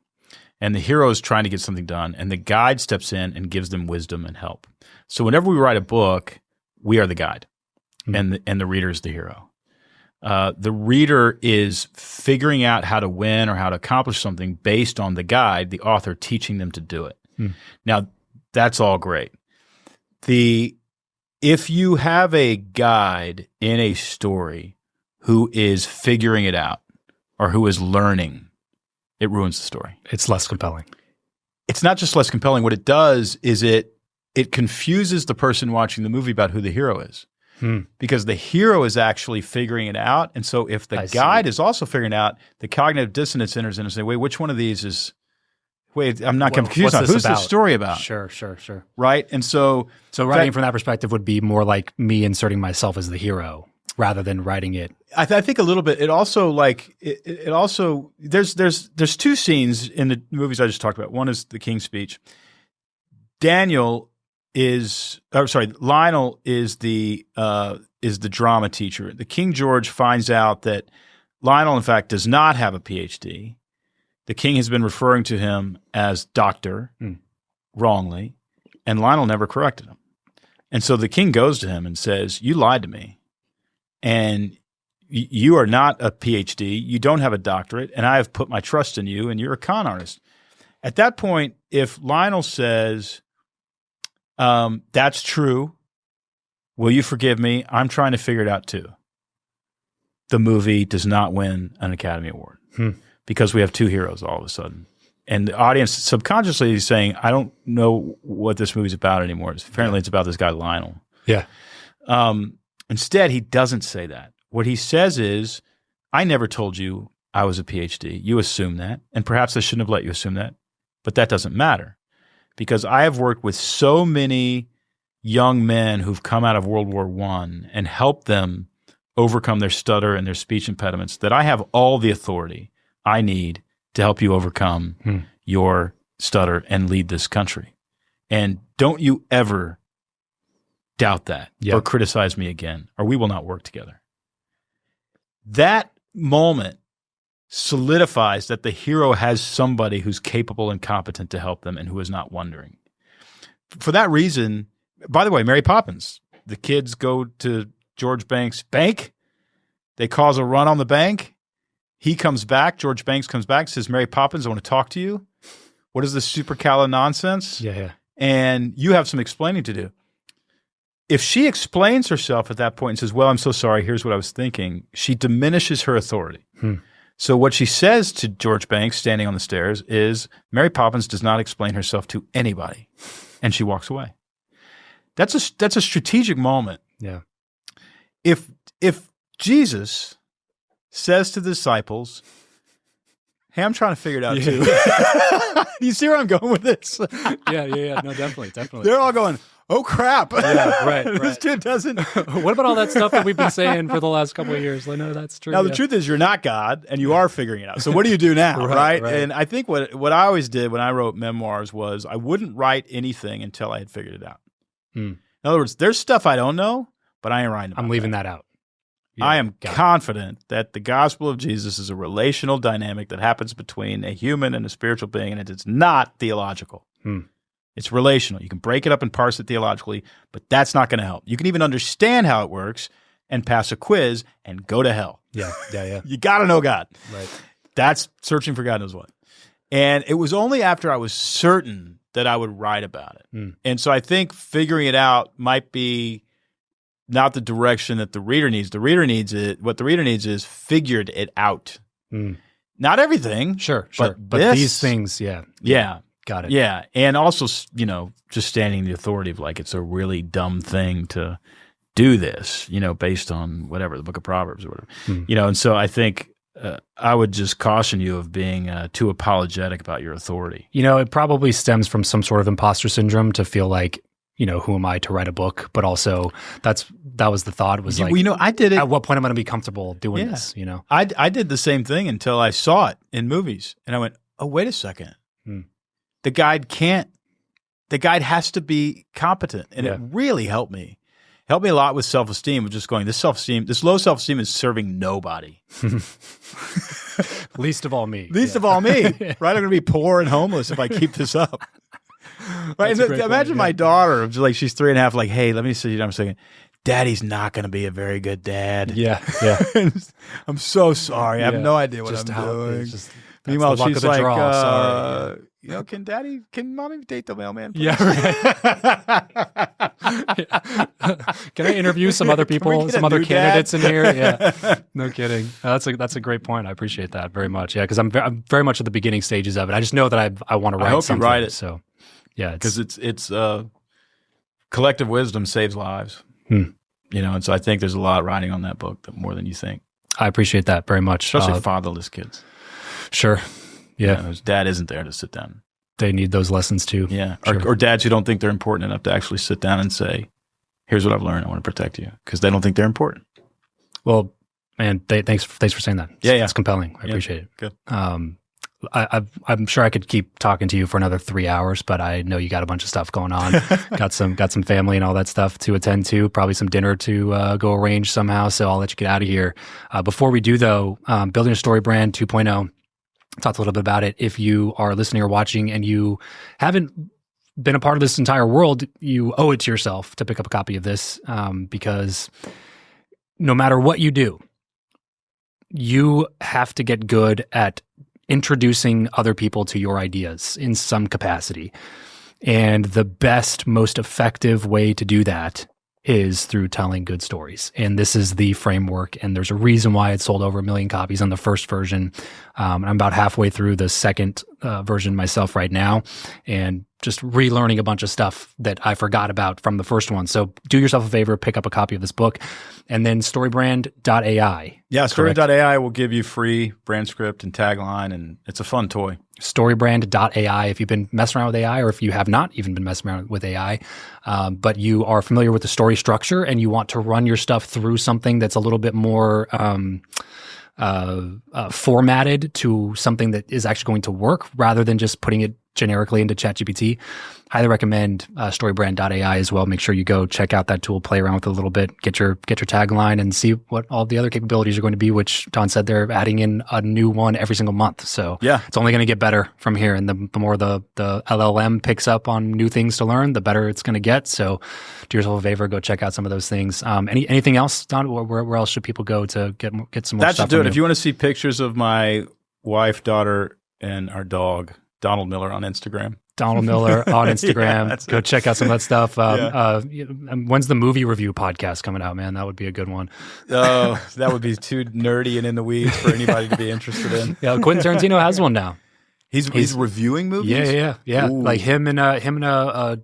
And the hero is trying to get something done. And the guide steps in and gives them wisdom and help. So whenever we write a book, we are the guide. Mm-hmm. And the reader is the hero. The reader is figuring out how to win or how to accomplish something based on the guide, the author teaching them to do it. Now, that's all great. If you have a guide in a story who is figuring it out or who is learning, it ruins the story. It's less compelling. It's not just less compelling. What it does is it confuses the person watching the movie about who the hero is. Because the hero is actually figuring it out. And so if the guide is also figuring it out, the cognitive dissonance enters in and say, wait, which one of these is – wait, I'm not confused. Who's this story about? Sure. Right? And so – So writing from that perspective would be more like me inserting myself as the hero rather than writing it. I think a little bit. It also like – it also – there's two scenes in the movies I just talked about. One is the King's Speech. Lionel is the drama teacher. The King George finds out that Lionel, in fact, does not have a PhD. The king has been referring to him as doctor wrongly, and Lionel never corrected him. And so the king goes to him and says, you lied to me, and you are not a PhD. You don't have a doctorate, and I have put my trust in you, and you're a con artist. At that point, if Lionel says, that's true. Will you forgive me? I'm trying to figure it out too. The movie does not win an Academy Award because we have two heroes all of a sudden. And the audience subconsciously is saying, I don't know what this movie's about anymore. Apparently it's about this guy Lionel. Yeah. Instead, he doesn't say that. What he says is, I never told you I was a PhD. You assume that. And perhaps I shouldn't have let you assume that. But that doesn't matter. Because I have worked with so many young men who've come out of World War I and helped them overcome their stutter and their speech impediments that I have all the authority I need to help you overcome your stutter and lead this country. And don't you ever doubt that or criticize me again, or we will not work together. That moment solidifies that the hero has somebody who's capable and competent to help them and who is not wondering. For that reason, by the way, Mary Poppins, the kids go to George Banks' bank. They cause a run on the bank. He comes back. George Banks comes back, says, Mary Poppins, I want to talk to you. What is this supercala nonsense? Yeah. And you have some explaining to do. If she explains herself at that point and says, well, I'm so sorry, here's what I was thinking, she diminishes her authority. So what she says to George Banks standing on the stairs is, Mary Poppins does not explain herself to anybody. And she walks away. That's a strategic moment. Yeah. If Jesus says to the disciples, hey, I'm trying to figure it out too. You see where I'm going with this? Yeah. No, definitely. They're all going, oh crap. Yeah, right. This dude doesn't. What about all that stuff that we've been saying for the last couple of years? I know that's true. Now, the truth is you're not God and you are figuring it out. So what do you do now, right? And I think what I always did when I wrote memoirs was I wouldn't write anything until I had figured it out. In other words, there's stuff I don't know, but I ain't writing about I'm leaving that out. Yeah, I am confident that the gospel of Jesus is a relational dynamic that happens between a human and a spiritual being, and it's not theological. It's relational. You can break it up and parse it theologically, but that's not going to help. You can even understand how it works and pass a quiz and go to hell. Yeah. You got to know God. Right. That's searching for God knows what. And it was only after I was certain that I would write about it. Mm. And so I think figuring it out might be not the direction that the reader needs. The reader needs it. What the reader needs is figured it out. Mm. Not everything. Sure. But these things, yeah. Got it. Yeah. And also, just standing in the authority of like, it's a really dumb thing to do this, based on whatever, the book of Proverbs or whatever, and so I think I would just caution you of being too apologetic about your authority. It probably stems from some sort of imposter syndrome to feel like, who am I to write a book? But also that was the thought was like, I did it. At what point am I going to be comcomfortable doing this? I did the same thing until I saw it in movies and I went, oh, wait a second. The guide has to be competent. And it really helped me. Helped me a lot with self-esteem of just going, this low self-esteem is serving nobody. Least of all me. Of all me. Right? I'm going to be poor and homeless if I keep this up. Right? Imagine my daughter, like she's 3.5, like, hey, let me sit you down for a second. Daddy's not going to be a very good dad. Yeah. I'm so sorry. I have no idea what I'm doing. Meanwhile, she's like, sorry. Can mommy date the mailman? Please? Yeah, right. Can I interview some other people, some other candidates in here? Yeah, no kidding. That's a great point. I appreciate that very much. Yeah, because I'm very much at the beginning stages of it. I just know that I want to write something. I hope you write it. So, yeah, because it's collective wisdom saves lives. And so I think there's a lot riding on that book, more than you think. I appreciate that very much, especially fatherless kids. Sure. Yeah. Whose dad isn't there to sit down. They need those lessons too. Yeah. Sure. Or dads who don't think they're important enough to actually sit down and say, here's what I've learned. I want to protect you, because they don't think they're important. Well, man, thanks for saying that. It's compelling. I appreciate it. Good. I'm sure I could keep talking to you for another 3 hours, but I know you got a bunch of stuff going on. got some family and all that stuff to attend to, probably some dinner to go arrange somehow. So I'll let you get out of here. Before we do though, building a story brand 2.0, talked a little bit about it. If you are listening or watching and you haven't been a part of this entire world, you owe it to yourself to pick up a copy of this, because no matter what you do, you have to get good at introducing other people to your ideas in some capacity. And the best, most effective way to do that is through telling good stories. And this is the framework. And there's a reason why it sold over 1 million copies on the first version. I'm about halfway through the second version myself right now, and just relearning a bunch of stuff that I forgot about from the first one. So do yourself a favor, pick up a copy of this book. And then StoryBrand.ai. Yeah, StoryBrand.ai will give you free brand script and tagline, and it's a fun toy. StoryBrand.ai if you've been messing around with AI, or if you have not even been messing around with AI, but you are familiar with the story structure and you want to run your stuff through something that's a little bit more formatted to something that is actually going to work rather than just putting it generically into ChatGPT. Highly recommend StoryBrand.ai as well. Make sure you go check out that tool, play around with it a little bit, get your tagline, and see what all the other capabilities are going to be, which Don said they're adding in a new one every single month. So yeah, it's only going to get better from here. And the more the LLM picks up on new things to learn, the better it's going to get. So do yourself a favor, go check out some of those things. Anything else, Don? Where else should people go to get some more stuff? That should do it. If you want to see pictures of my wife, daughter, and our dog, Donald Miller on Instagram. Donald Miller on Instagram. Go check out some of that stuff. When's the movie review podcast coming out, man? That would be a good one. Oh, that would be too nerdy and in the weeds for anybody to be interested in. Yeah, Quentin Tarantino has one now. He's reviewing movies? Yeah. Ooh. Like him and a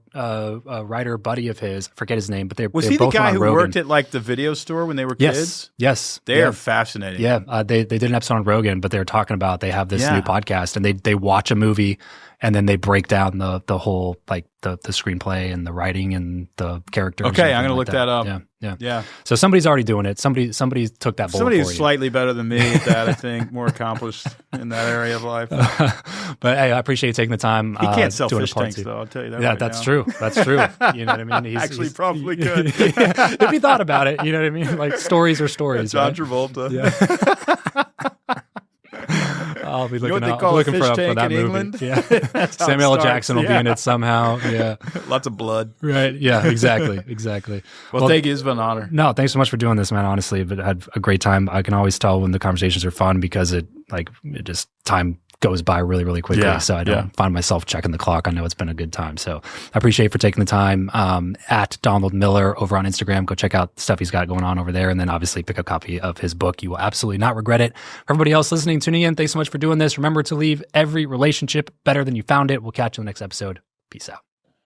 writer buddy of his, I forget his name, but they're Was they're he both the guy on who Rogan. worked at like the video store when they were kids? Yes. They're fascinating. Yeah, they did an episode on Rogan, but they were talking about they have this new podcast, and they watch a movie and then they break down the whole, like the screenplay and the writing and the characters. Okay, I'm going to look that up. Yeah. So somebody's already doing it. Somebody took that bullet. Somebody for who's you. slightly better than me at that, I think, more accomplished in that area of life. But hey, I appreciate you taking the time. He can't sell doing fish tanks, though. I'll tell you that. Yeah, right that's now. true. That's true. You know what I mean? Actually, probably could. If he thought about it, you know what I mean? Like stories are stories. John right? Travolta. Yeah. I'll be You know looking, what they out, call a looking fish for tank that in movie. England? Yeah. That's how it Samuel L. starts. Jackson will be in it somehow. Yeah. Lots of blood. Right. Yeah, exactly. Exactly. Well, thank you. It's been an honor. No, thanks so much for doing this, man. Honestly, but I had a great time. I can always tell when the conversations are fun because it just time goes by really, really quickly. Yeah, So I don't find myself checking the clock. I know it's been a good time. So I appreciate you for taking the time. At Donald Miller over on Instagram, go check out the stuff he's got going on over there. And then obviously pick a copy of his book. You will absolutely not regret it. For everybody else listening, tuning in, thanks so much for doing this. Remember to leave every relationship better than you found it. We'll catch you in the next episode. Peace out.